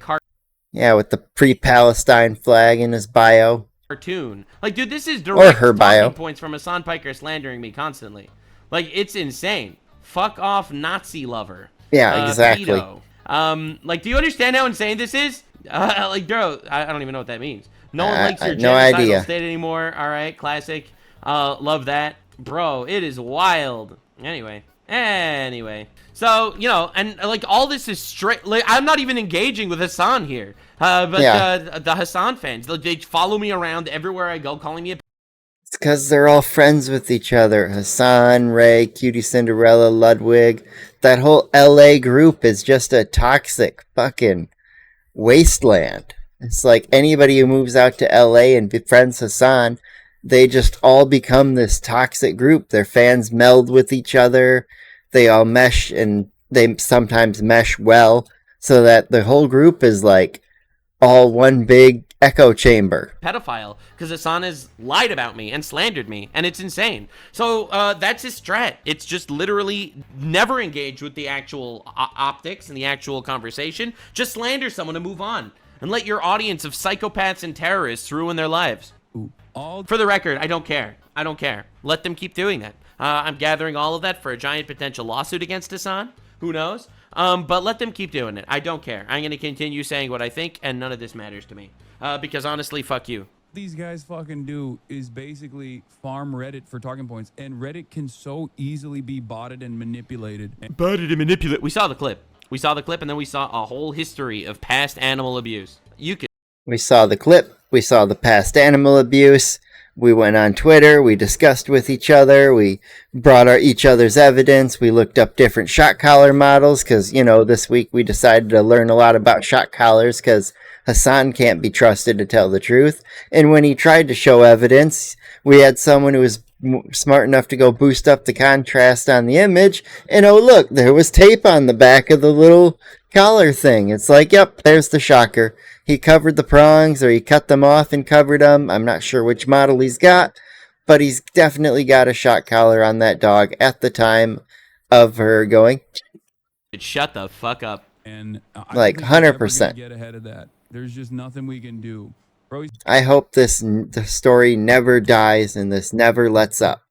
yeah, with the pre-Palestine flag in his bio. cartoon. Like, dude, this is direct her bio. talking points from Hasan Piker slandering me constantly. Like, it's insane. Fuck off, Nazi lover. Yeah, exactly. Pedo. Like, do you understand how insane this is? Like, bro, I don't even know what that means. No one likes your No genocidal idea. state anymore. All right, classic. Love that. Bro, it is wild. Anyway. So, you know, and like all this is straight. Like, I'm not even engaging with Hasan here. But the Hasan fans, they follow me around everywhere I go, calling me a. It's because they're all friends with each other. Hasan, Ray, Cutie Cinderella, Ludwig. That whole LA group is just a toxic fucking wasteland. It's like anybody who moves out to LA and befriends Hasan, they just all become this toxic group. Their fans meld with each other. They all mesh, and they sometimes mesh well, so that the whole group is like all one big echo chamber. Pedophile, because Hasan has lied about me and slandered me, and it's insane. So that's his strat. It's just literally never engage with the actual optics and the actual conversation. Just slander someone and move on, and let your audience of psychopaths and terrorists ruin their lives. For the record, I don't care. Let them keep doing that. I'm gathering all of that for a giant potential lawsuit against Hasan. Who knows? But let them keep doing it. I don't care. I'm going to continue saying what I think, and none of this matters to me. Because honestly, fuck you. These guys fucking do is basically farm Reddit for talking points, and Reddit can so easily be botted and manipulated. We saw the clip. And then we saw a whole history of past animal abuse. We saw the clip. We saw the past animal abuse. We went on Twitter. We discussed with each other. We brought each other's evidence. We looked up different shock collar models because, you know, this week we decided to learn a lot about shock collars because Hasan can't be trusted to tell the truth. And when he tried to show evidence, we had someone who was smart enough to go boost up the contrast on the image. And oh, look, there was tape on the back of the little collar thing. It's like, yep, there's the shocker. He covered the prongs, or he cut them off and covered them. I'm not sure which model he's got, but he's definitely got a shock collar on that dog at the time of her going. Shut the fuck up. And like 100%. Get ahead of that. There's just nothing we can do. Bro, I hope the story never dies and this never lets up.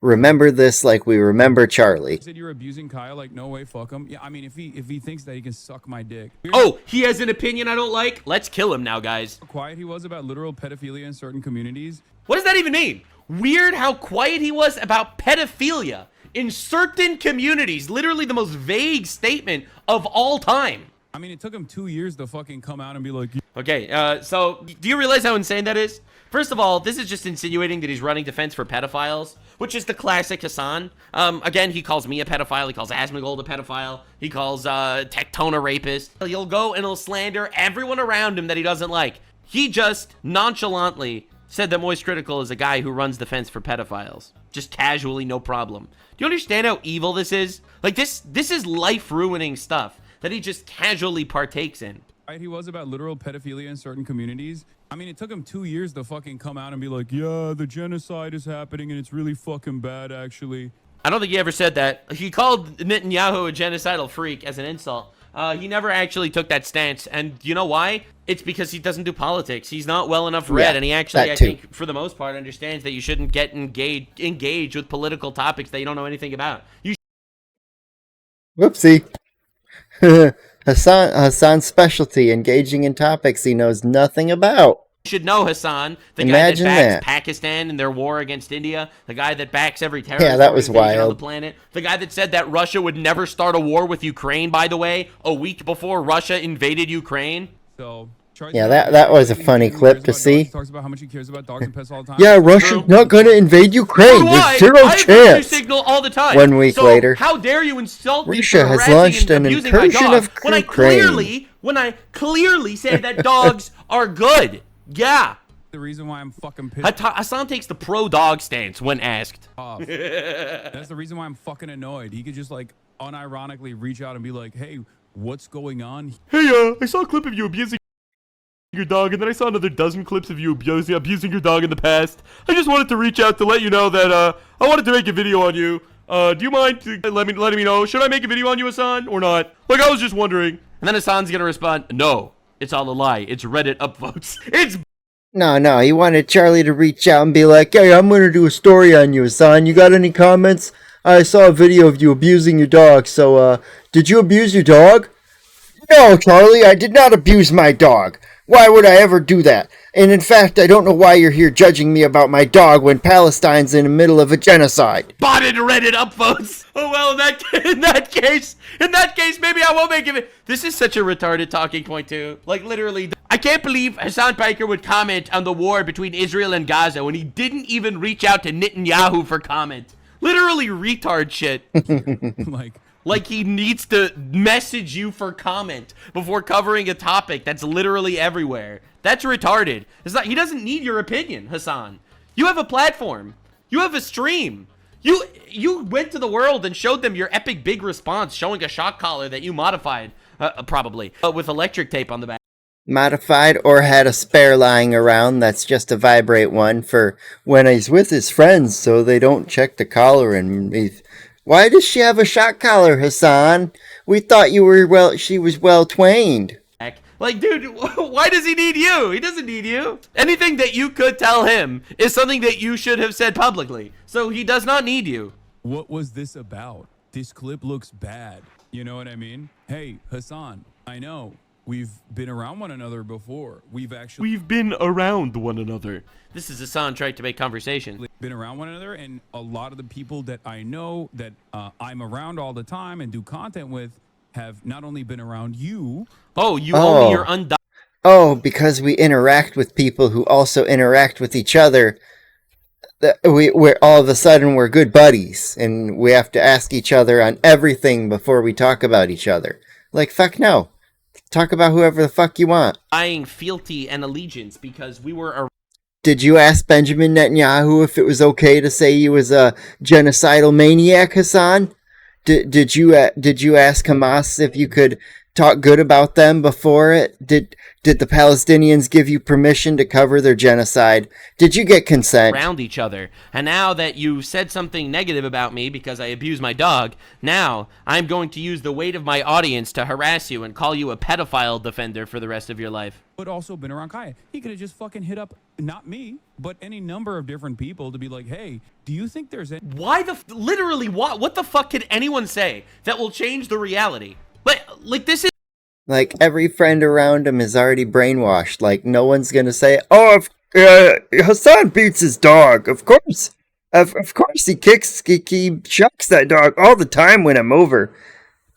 Remember this like we remember Charlie. You said you're abusing Kyle, like no way, fuck him. Yeah, I mean, if he thinks that he can suck my dick. Oh, he has an opinion I don't like? Let's kill him now, guys. How quiet he was about literal pedophilia in certain communities. What does that even mean? Weird how quiet he was about pedophilia in certain communities. Literally the most vague statement of all time. I mean, it took him 2 years to fucking come out and be like... Okay, so do you realize how insane that is? First of all, this is just insinuating that he's running defense for pedophiles, which is the classic Hasan. Again, he calls me a pedophile. He calls Asmongold a pedophile. He calls Tectona a rapist. He'll go and he'll slander everyone around him that he doesn't like. He just nonchalantly said that Moist Critical is a guy who runs defense for pedophiles. Just casually, no problem. Do you understand how evil this is? Like, this is life-ruining stuff that he just casually partakes in. He was about literal pedophilia in certain communities. I mean, it took him 2 years to fucking come out and be like, yeah, the genocide is happening and it's really fucking bad, actually. I don't think he ever said that. He called Netanyahu a genocidal freak as an insult. He never actually took that stance. And you know why? It's because he doesn't do politics. He's not well enough read. And he actually, I think, for the most part, understands that you shouldn't get engaged with political topics that you don't know anything about. Whoopsie. Hasan's specialty, engaging in topics he knows nothing about. You should know Hasan, the guy that backs Pakistan in their war against India, the guy that backs every terrorist organization on the planet, the guy that said that Russia would never start a war with Ukraine, by the way, a week before Russia invaded Ukraine. So, yeah, that was a funny clip to see. Talks about how much he cares about dogs and pets all the time. Yeah, Russia's not going to invade Ukraine. There's zero chance. Signal all the time. 1 week later, how dare you insult me? Russia has launched an incursion of Ukraine. When I clearly say that dogs are good. Yeah. The reason why I'm fucking pissed. Hasan takes the pro-dog stance when asked. That's the reason why I'm fucking annoyed. He could just like unironically reach out and be like, hey, what's going on? Hey, I saw a clip of you abusing your dog, and then I saw another dozen clips of you abusing your dog in the past. I just wanted to reach out to let you know that I wanted to make a video on you. Do you mind letting me know? Should I make a video on you, Hasan, or not? Like, I was just wondering. And then Hasan's gonna respond, no, it's all a lie. It's Reddit upvotes. It's... No, he wanted Charlie to reach out and be like, hey, I'm gonna do a story on you, Hasan. You got any comments? I saw a video of you abusing your dog, so, did you abuse your dog? No, Charlie, I did not abuse my dog. Why would I ever do that? And in fact, I don't know why you're here judging me about my dog when Palestine's in the middle of a genocide. Botted Reddit upvotes. Oh well, in that case, maybe I won't make it. This is such a retarded talking point too. Like literally, I can't believe Hasan Piker would comment on the war between Israel and Gaza when he didn't even reach out to Netanyahu for comment. Literally retard shit. Like he needs to message you for comment before covering a topic that's literally everywhere. That's retarded. It's not, he doesn't need your opinion, Hasan. You have a platform. You have a stream. You went to the world and showed them your epic big response, showing a shock collar that you modified, probably, with electric tape on the back. Modified or had a spare lying around that's just a vibrate one for when he's with his friends so they don't check the collar and he's... Why does she have a shock collar, Hasan? We thought you were she was well trained. Like, dude, why does he need you? He doesn't need you. Anything that you could tell him is something that you should have said publicly. So he does not need you. What was this about? This clip looks bad. You know what I mean? Hey, Hasan, I know we've been around one another before. We've been around one another. This is Hasan trying to make conversation. Been around one another, and a lot of the people that I know that I'm around all the time and do content with have not only been around you. Only you're undocumented. Oh, because we interact with people who also interact with each other. We're all of a sudden we're good buddies, and we have to ask each other on everything before we talk about each other. Like, fuck no. Talk about whoever the fuck you want. Buying fealty and allegiance because we were. Did you ask Benjamin Netanyahu if it was okay to say he was a genocidal maniac, Hasan? Did you ask Hamas if you could talk good about them before it? Did the Palestinians give you permission to cover their genocide? Did you get consent? Around each other. And now that you said something negative about me because I abused my dog, now I'm going to use the weight of my audience to harass you and call you a pedophile defender for the rest of your life. But also been around Kaya. He could have just fucking hit up, not me, but any number of different people to be like, hey, do you think there's any... Literally, what the fuck could anyone say that will change the reality? Like this is... Like, every friend around him is already brainwashed. Like, no one's gonna say, oh, Hasan beats his dog. Of course. Of course he shucks that dog all the time when I'm over.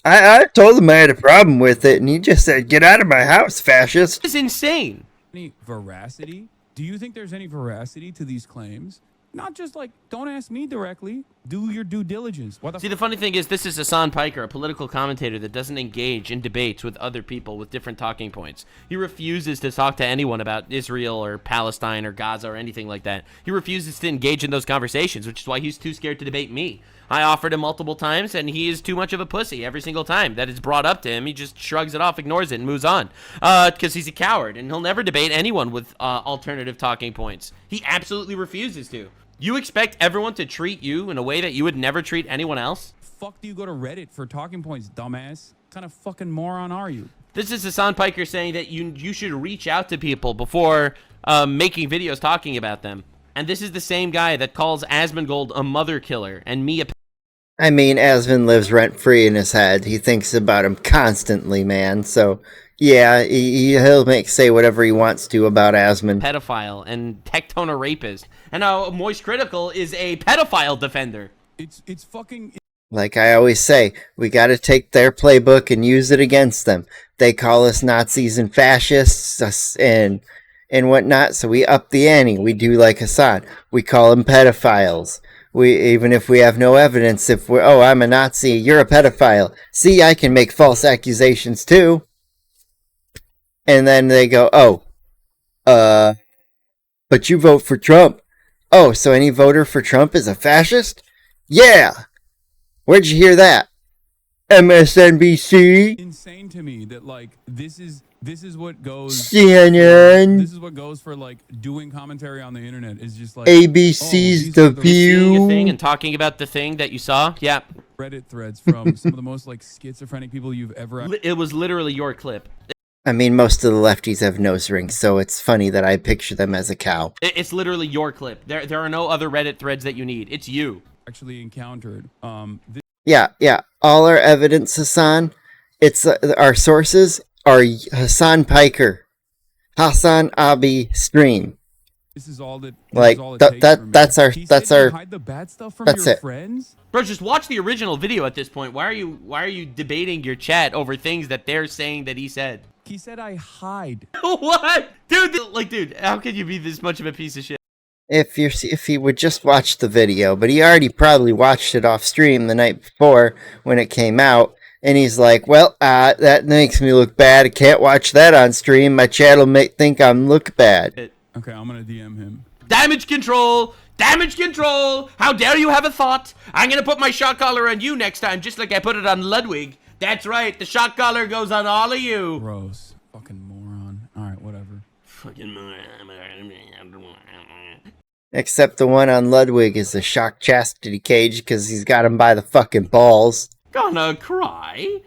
I told him I had a problem with it, and he just said, get out of my house, fascist. This is insane. Any veracity? Do you think there's any veracity to these claims? Not just like, don't ask me directly. Do your due diligence. See, the funny thing is, this is Hasan Piker, a political commentator that doesn't engage in debates with other people with different talking points. He refuses to talk to anyone about Israel or Palestine or Gaza or anything like that. He refuses to engage in those conversations, which is why he's too scared to debate me. I offered him multiple times, and he is too much of a pussy every single time that it's brought up to him. He just shrugs it off, ignores it, and moves on. Because he's a coward, and he'll never debate anyone with alternative talking points. He absolutely refuses to. You expect everyone to treat you in a way that you would never treat anyone else? Fuck do you go to Reddit for talking points, dumbass? What kind of fucking moron are you? This is Hasan Piker saying that you should reach out to people before making videos talking about them. And this is the same guy that calls Asmongold a mother killer and me a... I mean, Asmund lives rent-free in his head. He thinks about him constantly, man. So, yeah, he'll say whatever he wants to about Asmund. Pedophile and Tectona rapist. And now Moist Critical is a pedophile defender. It's fucking... Like I always say, we gotta take their playbook and use it against them. They call us Nazis and fascists and whatnot, so we up the ante. We do like Hasan. We call them pedophiles. Even if we have no evidence, if we're, oh, I'm a Nazi, you're a pedophile. See, I can make false accusations too. And then they go, oh, but you vote for Trump. Oh, so any voter for Trump is a fascist? Yeah! Where'd you hear that? MSNBC? Insane to me that, like, this is what goes... CNN? This is what goes for, like, doing commentary on the internet is just like... ABC's The View? Seeing a thing and talking about the thing that you saw? Yeah. Reddit threads from some of the most, like, schizophrenic people you've ever... It was literally your clip. I mean, most of the lefties have nose rings, so it's funny that I picture them as a cow. It's literally your clip. There are no other Reddit threads that you need. It's you. actually encountered. Yeah. All our evidence, Hasan, it's our sources are Hasan Piker, Hasan Abi stream. This is all that. Like that's our hide the bad stuff from that's your it. friends. Bro, just watch the original video at this point. Why are you debating your chat over things that they're saying that he said? He said I hide. What? Dude, how can you be this much of a piece of shit? If he would just watch the video, but he already probably watched it off stream the night before when it came out, and he's like, well, that makes me look bad. I can't watch that on stream. My chat will think I'm look bad. Okay, I'm gonna DM him. Damage control! Damage control! How dare you have a thought? I'm gonna put my shock collar on you next time, just like I put it on Ludwig. That's right, the shock collar goes on all of you. Gross. Fucking moron. Alright, whatever. Fucking moron. Except the one on Ludwig is the shock chastity cage because he's got him by the fucking balls. Gonna cry?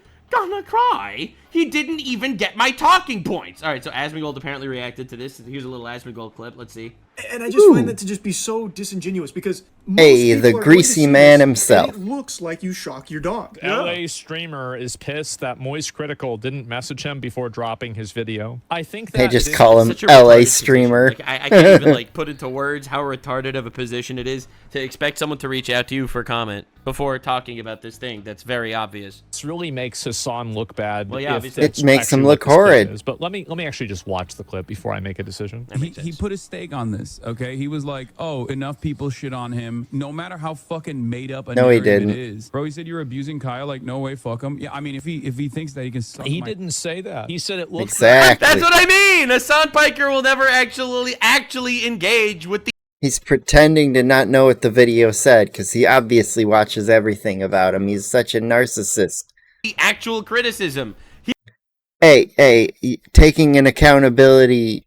He didn't even get my talking points. All right, so Asmongold apparently reacted to this. Here's a little Asmongold clip. Let's see. And I just find that to just be so disingenuous because most Hey, people the are going to greasy see man this, himself. and it looks like you shock your dog. LA streamer is pissed that Moist Critical didn't message him before dropping his video. I think that They just call him Such a LA retarded streamer. position. Like, I can't even like put into words how retarded of a position it is to expect someone to reach out to you for a comment before talking about this thing that's very obvious. this really makes Hasan look bad. Well, yeah, if obviously. that's It makes him actually look what this clip horrid. is. But let me actually just watch the clip before I make a decision. He put a stake on this, okay? He was like, oh, enough people shit on him, no matter how fucking made up a No, he narrative didn't. it is. Bro, he said you're abusing Kyle, like, no way, fuck him. Yeah, I mean, if he thinks that he can suck He my- didn't say that. He said it looked Exactly. That's what I mean. Hasan Piker will never actually engage with He's pretending to not know what the video said because he obviously watches everything about him. He's such a narcissist. the actual criticism. Hey, taking an accountability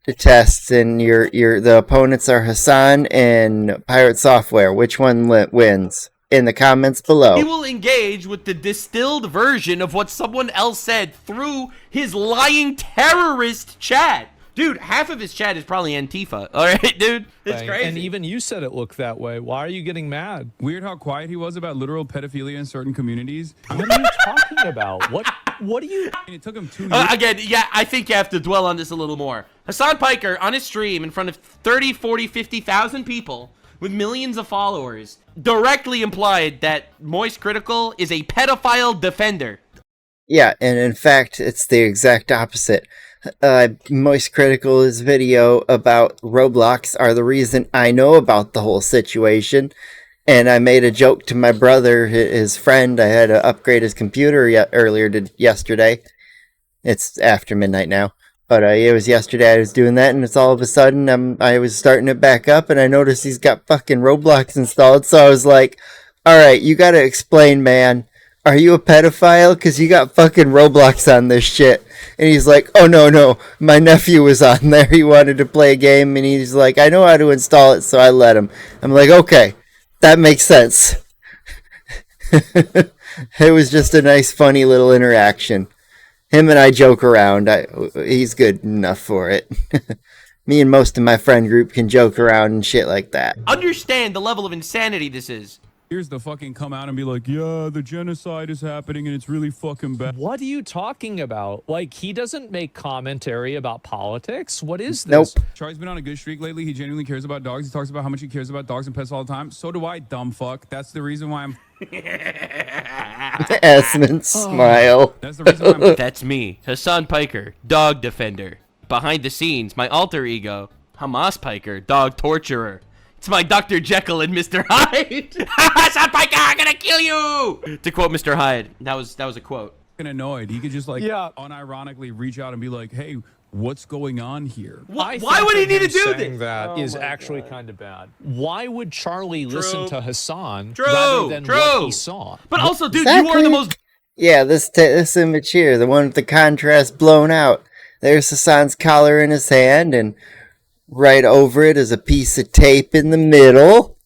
to tests, and the opponents are Hasan and Pirate Software. Which one wins? In the comments He below. will engage with the distilled version of what someone else said through his lying terrorist chat. Dude, half of his chat is probably Antifa. All right, dude? It's thing. crazy. And even you said it looked that way. Why are you getting mad? Weird how quiet he was about literal pedophilia in certain communities. What are you talking about? What do you... And it took him 2 years. Again, yeah, I think you have to dwell on this a little more. Hasan Piker, on his stream in front of 30, 40, 50,000 people with millions of followers, directly implied that Moist Critical is a pedophile defender. Yeah, and in fact, it's the exact opposite. Moist Critical's video about Roblox are the reason I know about the whole situation. And I made a joke to my brother, his friend. I had to upgrade his computer yesterday. It's after midnight now. But it was yesterday I was doing that, and it's all of a sudden I was starting it back up, and I noticed he's got fucking Roblox installed. So I was like, alright, you gotta explain, man. Are you a pedophile? Because you got fucking Roblox on this shit. And he's like, oh, no. My nephew was on there. He wanted to play a game. And he's like, I know how to install it, so I let him. I'm like, okay, that makes sense. It was just a nice, funny little interaction. Him and I joke around. He's good enough for it. Me and most of my friend group can joke around and shit like that. Understand the level of insanity this is. Here's the fucking come out and be like, yeah, the genocide is happening and it's really fucking bad. What are you talking about? Like, he doesn't make commentary about politics? What is Nope. this? Charlie's been on a good streak lately. He genuinely cares about dogs. He talks about how much he cares about dogs and pets all the time. So do I, dumb fuck. That's the reason why I'm... Asmund smile. That's the reason why I'm... That's me, Hasan Piker, dog defender. Behind the scenes, my alter ego, Hamas Piker, dog torturer. It's my Dr. Jekyll and Mr. Hyde. Hasan Piker, I'm gonna kill you! To quote Mr. Hyde, that was a quote. annoyed. He could just like Yeah. unironically reach out and be like, hey, what's going on here? Why think would he that need to him do saying this? That is actually kind of bad. Why would Charlie listen to Hassan True, rather than what true. he saw? But also, dude, you are the most... Yeah, this image here, the one with the contrast blown out. There's Hassan's collar in his hand, and right over it is a piece of tape in the middle.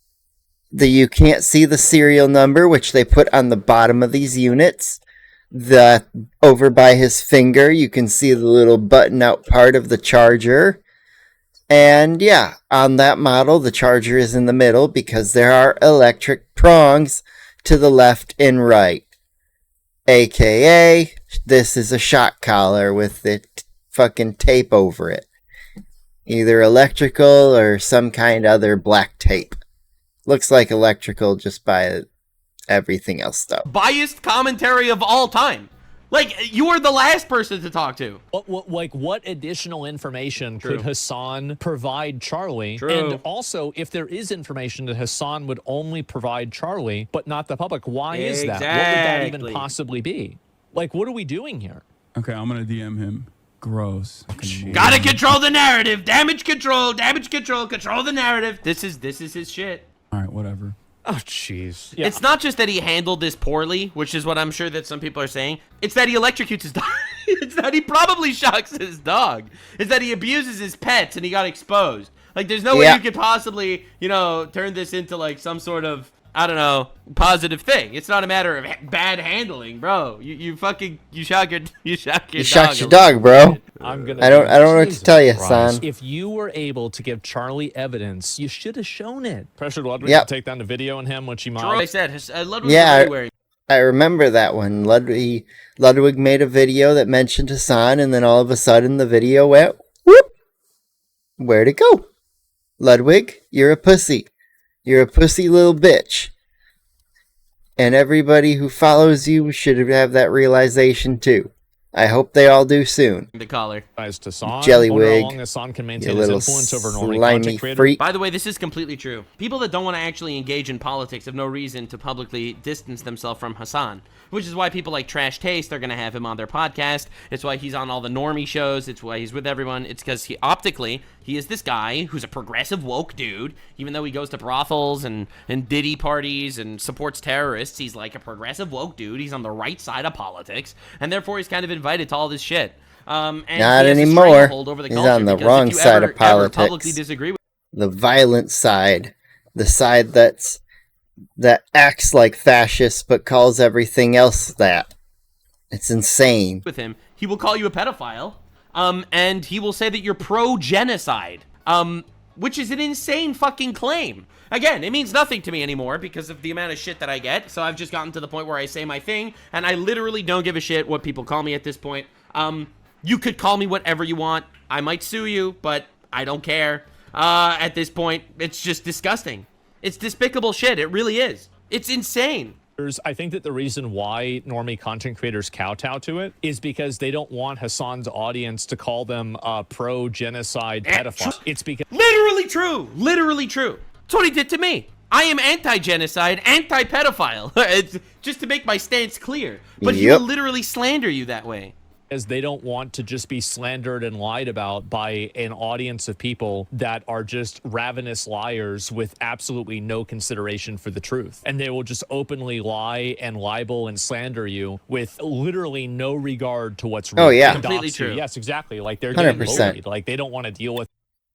You can't see the serial number, which they put on the bottom of these units. Over by his finger, you can see the little button-out part of the charger. And yeah, on that model, the charger is in the middle because there are electric prongs to the left and right. AKA, this is a shock collar with the fucking tape over it. Either electrical or some kind of other black tape. Looks like electrical just by everything else, though. Biased commentary of all time. Like, you are the last person to talk to. What additional information True. could Hasan provide Charlie? True. And also, if there is information that Hasan would only provide Charlie, but not the public, why is that? What would that even Exactly. possibly be? Like, what are we doing here? Okay, I'm gonna DM him. Gross. Gotta control the narrative. Damage control, control the narrative. This is his shit. All right, whatever. Oh, jeez. Yeah. It's not just that he handled this poorly, which is what I'm sure that some people are saying. It's that he electrocutes his dog. It's that he probably shocks his dog. It's that he abuses his pets and he got exposed. Like, there's no way you could possibly, turn this into, like, some sort of, I don't know, positive thing. It's not a matter of bad handling, bro. You shock your dog, bro. I don't know what to tell you, son. If you were able to give Charlie evidence, you should have shown it. Pressured Ludwig Yep. to take down the video on him when she Like mobbed. I said, Ludwig Yeah, was everywhere. I remember that one. Ludwig made a video that mentioned Hasan, and then all of a sudden the video went, whoop! Where'd it go? Ludwig, you're a pussy. You're a pussy little bitch. And everybody who follows you should have that realization too. I hope they all do soon. The collar. Guys to Hasan. Jellywig, Wonder how long Hasan can You maintain his little influence over normie slimy content creators. freak. By the way, this is completely true. People that don't want to actually engage in politics have no reason to publicly distance themselves from Hasan, which is why people like Trash Taste are going to have him on their podcast. It's why he's on all the normie shows. It's why he's with everyone. It's because he is this guy who's a progressive woke dude. Even though he goes to brothels and Diddy parties and supports terrorists, he's like a progressive woke dude. He's on the right side of politics, and therefore he's kind of invited to all this shit. And Not he has a anymore. stranglehold over the He's culture on the because wrong if you side of ever politics. publicly disagree with The violent side. The side that acts like fascist but calls everything else that. It's insane. him, he will call you a pedophile, and he will say that you're pro-genocide, which is an insane fucking claim. Again, it means nothing to me anymore because of the amount of shit that I get, so I've just gotten to the point where I say my thing, and I literally don't give a shit what people call me at this point. You could call me whatever you want. I might sue you, but I don't care. At this point, it's just disgusting. It's despicable shit. It really is. It's insane. I think that the reason why normie content creators kowtow to it is because they don't want Hasan's audience to call them pro-genocide pedophiles. It's because Literally true. Literally true. That's what he did to me. I am anti-genocide, anti-pedophile. It's just to make my stance clear. But he will literally slander you that way. they don't want to just be slandered and lied about by an audience of people that are just ravenous liars with absolutely no consideration for the truth. And they will just openly lie and libel and slander you with literally no regard to what's real. Oh, yeah. Completely Dox you. true. Yes, exactly. Like they're getting 100%. bullied. Like they don't want to deal with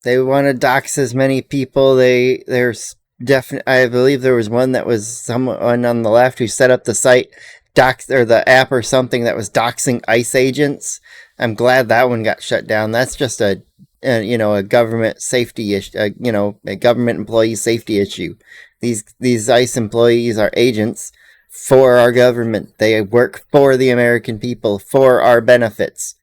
They want to dox as many people. There's definitely, I believe there was one that was someone on the left who set up the site, or the app or something that was doxing ICE agents. I'm glad that one got shut down. That's just a government safety issue, a government employee safety issue. These ICE employees are agents for our government. They work for the American people, for our benefits.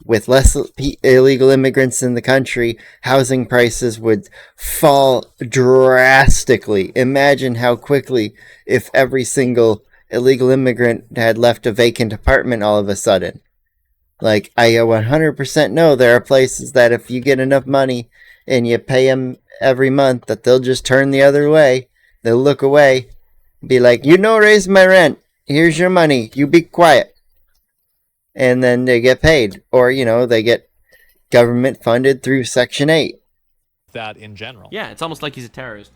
With less illegal immigrants in the country, housing prices would fall drastically. Imagine how quickly if every single illegal immigrant had left a vacant apartment all of a sudden. Like, I 100% know there are places that if you get enough money and you pay them every month, that they'll just turn the other way. They'll look away, be like, raise my rent. Here's your money. You be quiet. And then they get paid. Or, they get government funded through Section 8. that in general. Yeah, it's almost like he's a terrorist.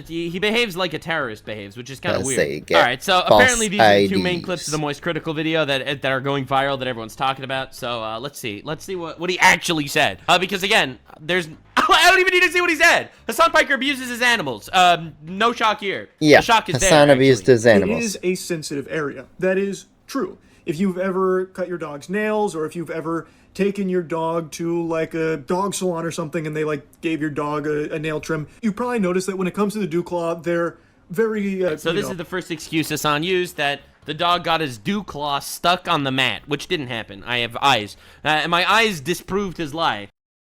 He behaves like a terrorist behaves, which is kind of Because weird. they get All right, so false apparently these are the two main IDs. clips of the Moist Critical video that are going viral that everyone's talking about. So let's see what he actually said. Because again, there's I don't even need to see what he said. Hasan Piker abuses his animals. No shock here. Yeah, the shock is Hasan there, abused actually. his animals. It is a sensitive area. That is true. if you've ever cut your dog's nails, or if you've ever taken your dog to like a dog salon or something and they like gave your dog a nail trim, you probably noticed that when it comes to the dew claw, they're very so this is the first excuse Hasan used, that the dog got his dew claw stuck on the mat, which didn't happen. I have eyes, and my eyes disproved his lie.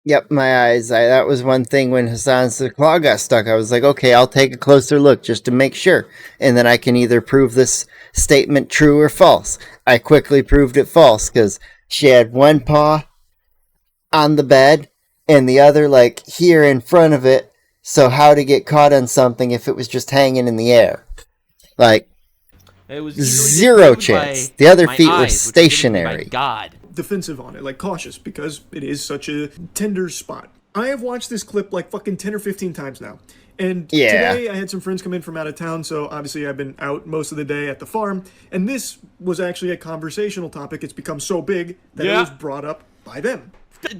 Yep, my eyes. That was one thing when Hasan's claw got stuck. I was like, okay, I'll take a closer look just to make sure. And then I can either prove this statement true or false. I quickly proved it false because she had one paw on the bed and the other like here in front of it. So how to get caught on something if it was just hanging in the air? Like, it was zero chance. The other feet were stationary. God. Defensive on it, like cautious, because it is such a tender spot. I have watched this clip like fucking 10 or 15 times now. And today I had some friends come in from out of town, so obviously I've been out most of the day at the farm. And this was actually a conversational topic. It's become so big that it was brought up by them.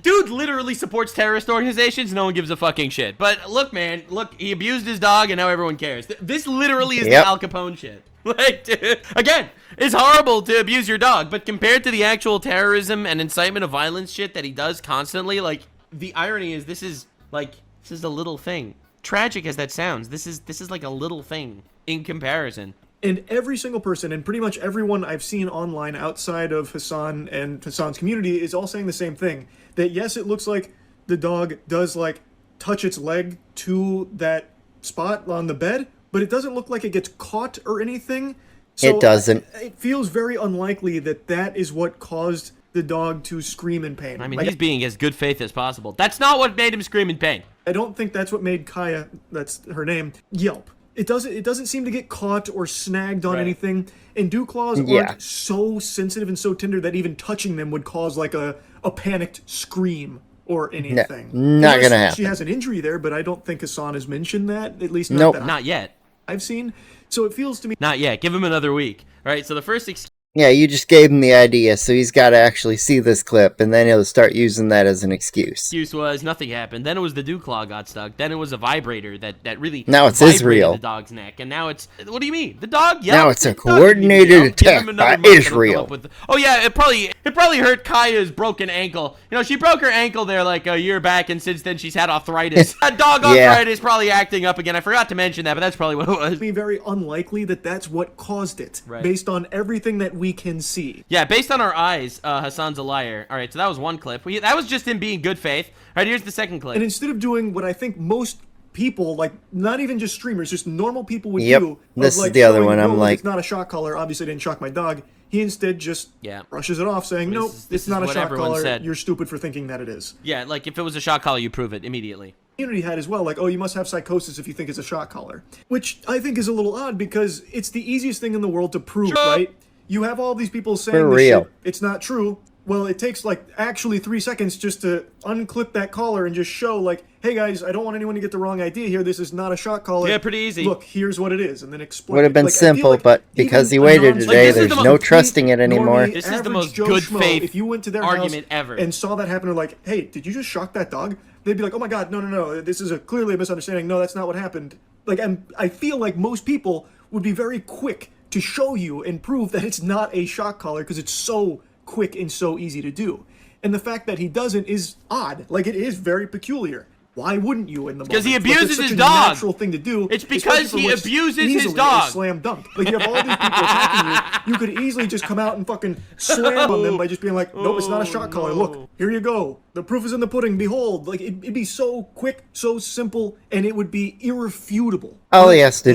Dude literally supports terrorist organizations. No one gives a fucking shit. But look, man, look, he abused his dog and now everyone cares. This literally is the Al Capone shit. Like, dude, again, it's horrible to abuse your dog, but compared to the actual terrorism and incitement of violence shit that he does constantly, like, the irony is this is a little thing. Tragic as that sounds, this is like a little thing in comparison. And every single person, and pretty much everyone I've seen online outside of Hasan and Hasan's community, is all saying the same thing. That yes, it looks like the dog does like touch its leg to that spot on the bed, but it doesn't look like it gets caught or anything. So it doesn't. It feels very unlikely that that is what caused the dog to scream in pain. I mean, he's being as good faith as possible. That's not what made him scream in pain. I don't think that's what made Kaya, that's her name, yelp. It doesn't seem to get caught or snagged on anything. And dew claws aren't so sensitive and so tender that even touching them would cause like a panicked scream or anything. No, not gonna happen. She has an injury there, but I don't think Hasan has mentioned that. At least not that not yet. I've seen. So it feels to me. Not yet. Give him another week. All right. So the first Yeah, you just gave him the idea, so he's got to actually see this clip, and then he'll start using that as an excuse. Excuse was nothing happened. Then it was the dew claw got stuck. Then it was a vibrator that really now it's vibrated Israel. The dog's neck, and now it's what do you mean? The dog yelled. Now it's a coordinated attack by Israel. Oh yeah, it probably hurt Kaya's broken ankle. You know, she broke her ankle there like a year back, and since then she's had arthritis. That dog arthritis probably acting up again. I forgot to mention that, but that's probably what it was. It's very unlikely that that's what caused it, based on everything that we can see. Yeah, based on our eyes, Hasan's a liar. All right, so that was one clip. That was just him being good faith. All right, here's the second clip. And instead of doing what I think most people, like not even just streamers, just normal people would do. This is the other one. I'm like, it's not a shock collar. Obviously, didn't shock my dog. He instead just brushes it off, saying, "Nope, it's not a shock collar. You're stupid for thinking that it is." Yeah, like if it was a shock collar, you prove it immediately. Community had as well, like, oh, you must have psychosis if you think it's a shock collar, which I think is a little odd because it's the easiest thing in the world to prove, right? You have all these people saying this shit, it's not true. Well, it takes like actually 3 seconds just to unclip that collar and just show like, hey guys, I don't want anyone to get the wrong idea here. This is not a shock collar. Yeah, pretty easy. Look, here's what it is, and then explain. Would have been simple, but because he waited today, there's no trusting it anymore. This is the most good faith if you went to their argument house ever and saw that happen, or like, hey, did you just shock that dog? They'd be like, oh my god, no, this is clearly a misunderstanding. No, that's not what happened. Like, I feel like most people would be very quick to show you and prove that it's not a shock collar because it's so quick and so easy to do. And the fact that he doesn't is odd. Like, it is very peculiar. Why wouldn't you in the moment? Because he abuses his dog. It's a natural thing to do. It's because he abuses his dog. A slam dunk. Like, you have all these people attacking you. You could easily just come out and fucking slam on them by just being like, nope, it's not a shock collar. Look, here you go. The proof is in the pudding. Behold. Like, it'd be so quick, so simple, and it would be irrefutable. All he had to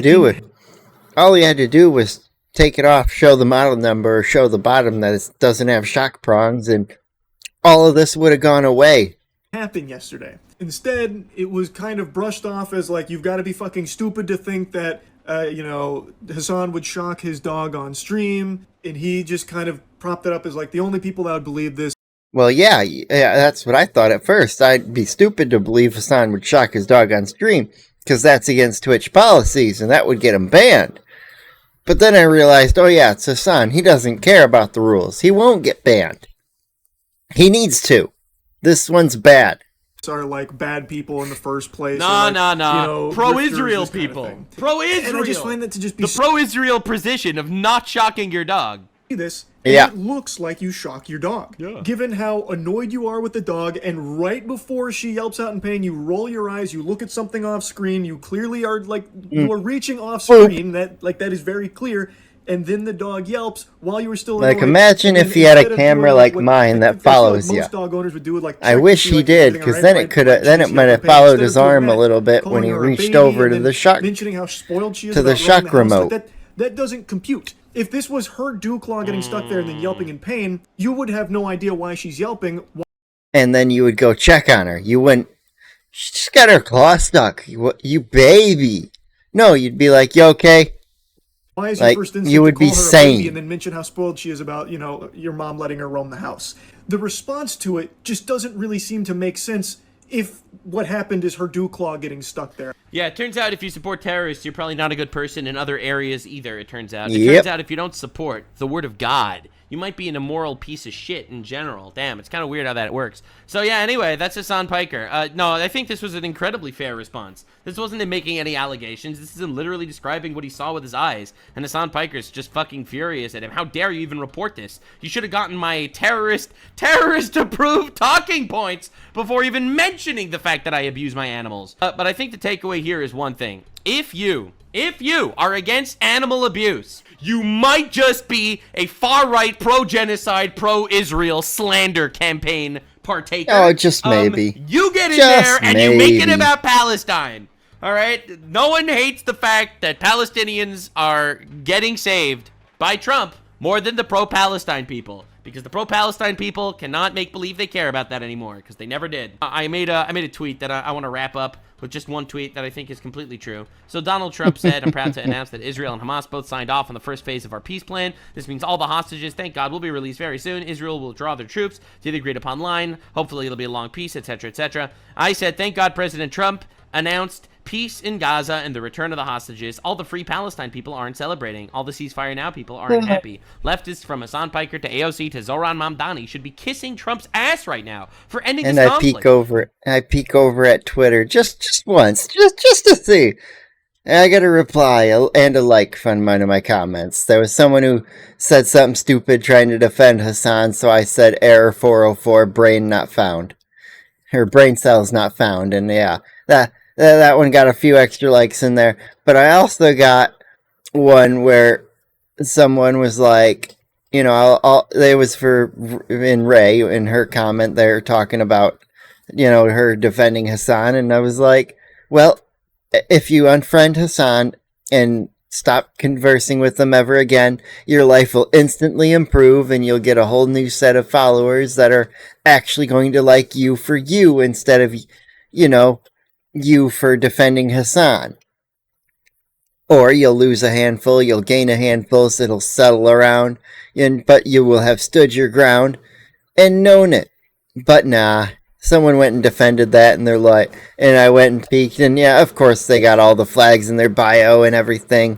do was take it off, show the model number, or show the bottom that it doesn't have shock prongs, and all of this would have gone away. Happened yesterday. Instead, it was kind of brushed off as like, you've got to be fucking stupid to think that, Hasan would shock his dog on stream, and he just kind of propped it up as like, the only people that would believe this. Well, yeah, that's what I thought at first. I'd be stupid to believe Hasan would shock his dog on stream, because that's against Twitch policies, and that would get him banned. But then I realized, oh yeah, it's Hasan. He doesn't care about the rules. He won't get banned. He needs to. This one's bad. Are like bad people in the first place. No. Pro-Israel people. Pro-Israel. And I just find that to just be the pro-Israel position of not shocking your dog. this, and it looks like you shock your dog. Given how annoyed you are with the dog, and right before she yelps out in pain, you roll your eyes, you look at something off screen, you clearly are you are reaching off screen, that is very clear, and then the dog yelps while you were still annoyed. Like, imagine if he had a camera like mine that follows you. Most dog owners would do it, like, I wish he did, because then it might have followed his arm a little bit when he reached over to the shock, mentioning how spoiled she is to the shock remote. That doesn't compute. If this was her dew claw getting stuck there and then yelping in pain, you would have no idea why she's yelping. And then you would go check on her. You wouldn't, she just got her claw stuck. You baby. No, you'd be like, you okay? Why is your first instinct you would to call be her a sane. baby and then mention how spoiled she is about, your mom letting her roam the house? The response to it just doesn't really seem to make sense if what happened is her dew claw getting stuck there. Yeah, it turns out if you support terrorists, you're probably not a good person in other areas either, it turns out. It turns out if you don't support the word of God, you might be an immoral piece of shit in general. Damn, it's kind of weird how that works. So yeah, anyway, that's Hasan Piker. No, I think this was an incredibly fair response. This wasn't him making any allegations. This is him literally describing what he saw with his eyes. And Hasan Piker's just fucking furious at him. How dare you even report this? You should have gotten my terrorist-approved talking points before even mentioning the fact that I abuse my animals. But I think the takeaway here is one thing. If you are against animal abuse, you might just be a far-right, pro-genocide, pro-Israel slander campaign partaker. Oh, just maybe. You get in there and you make it about Palestine. All right? No one hates the fact that Palestinians are getting saved by Trump more than the pro-Palestine people. Because the pro-Palestine people cannot make believe they care about that anymore, because they never did. I made a tweet that I want to wrap up with just one tweet that I think is completely true. So Donald Trump said, I'm proud to announce that Israel and Hamas both signed off on the first phase of our peace plan. This means all the hostages, thank God, will be released very soon. Israel will withdraw their troops to the agreed upon line. Hopefully it'll be a long peace, etc., etc. I said, thank God President Trump announced peace in Gaza and the return of the hostages. All the free Palestine people aren't celebrating. All the ceasefire now people aren't happy. Leftists from Hasan Piker to AOC to Zoran Mamdani should be kissing Trump's ass right now for ending this conflict. I peek over at Twitter just once, just to see. And I got a reply and a like from one of my comments. There was someone who said something stupid trying to defend Hasan, so I said error 404, brain not found. Her brain cells not found, and yeah, that one got a few extra likes in there. But I also got one where someone was like, it was in Ray, in her comment, they're talking about, her defending Hasan. And I was like, well, if you unfriend Hasan and stop conversing with them ever again, your life will instantly improve and you'll get a whole new set of followers that are actually going to like you for you instead of, you for defending Hasan. Or you'll lose a handful, you'll gain a handful, so it'll settle around, but you will have stood your ground and known it. But nah, someone went and defended that, and they're like, and I went and peeked, and yeah, of course they got all the flags in their bio and everything.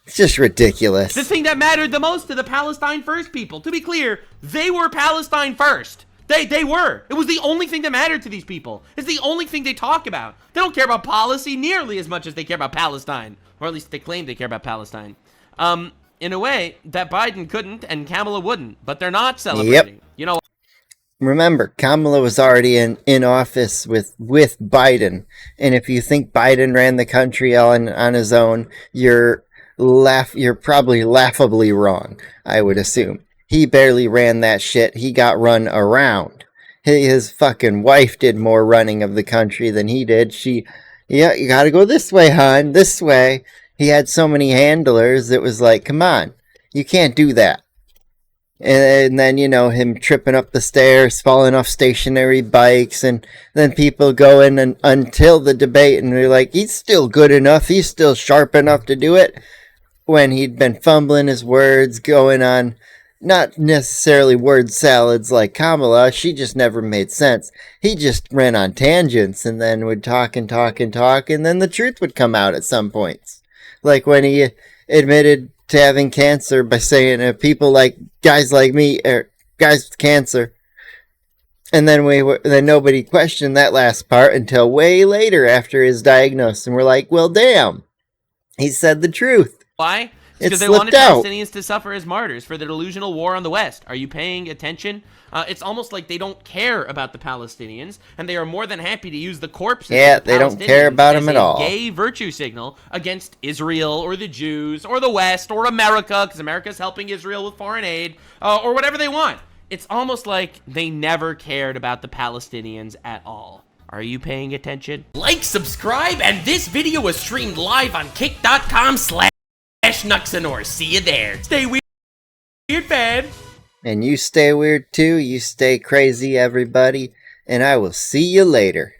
It's just ridiculous. The thing that mattered the most to the Palestine First people, to be clear, they were Palestine First. They were. It was the only thing that mattered to these people. It's the only thing they talk about. They don't care about policy nearly as much as they care about Palestine. Or at least they claim they care about Palestine. In a way that Biden couldn't and Kamala wouldn't. But they're not celebrating. Yep. Remember, Kamala was already in office with Biden. And if you think Biden ran the country on his own, you're probably laughably wrong, I would assume. He barely ran that shit. He got run around. His fucking wife did more running of the country than he did. You gotta go this way, hon, this way. He had so many handlers, it was like, come on, you can't do that. And then, him tripping up the stairs, falling off stationary bikes, and then people going until the debate, and they're like, he's still good enough, he's still sharp enough to do it, when he'd been fumbling his words, going on not necessarily word salads like Kamala. She just never made sense. He just ran on tangents and then would talk and talk and talk, and then the truth would come out at some points. Like when he admitted to having cancer by saying people like guys like me, guys with cancer. And then then nobody questioned that last part until way later after his diagnosis, and we're like, well, damn, he said the truth. Why? It because they wanted slipped out. Palestinians to suffer as martyrs for the delusional war on the West. Are you paying attention? It's almost like they don't care about the Palestinians, and they are more than happy to use the corpses. Yeah, of the they don't care Palestinians about as them at a all. Gay virtue signal against Israel or the Jews or the West or America, because America's helping Israel with foreign aid, or whatever they want. It's almost like they never cared about the Palestinians at all. Are you paying attention? Like, subscribe, and this video was streamed live on kick.com/Nuxanor. See you there. Stay weird, man. And you stay weird too. You stay crazy, everybody. And I will see you later.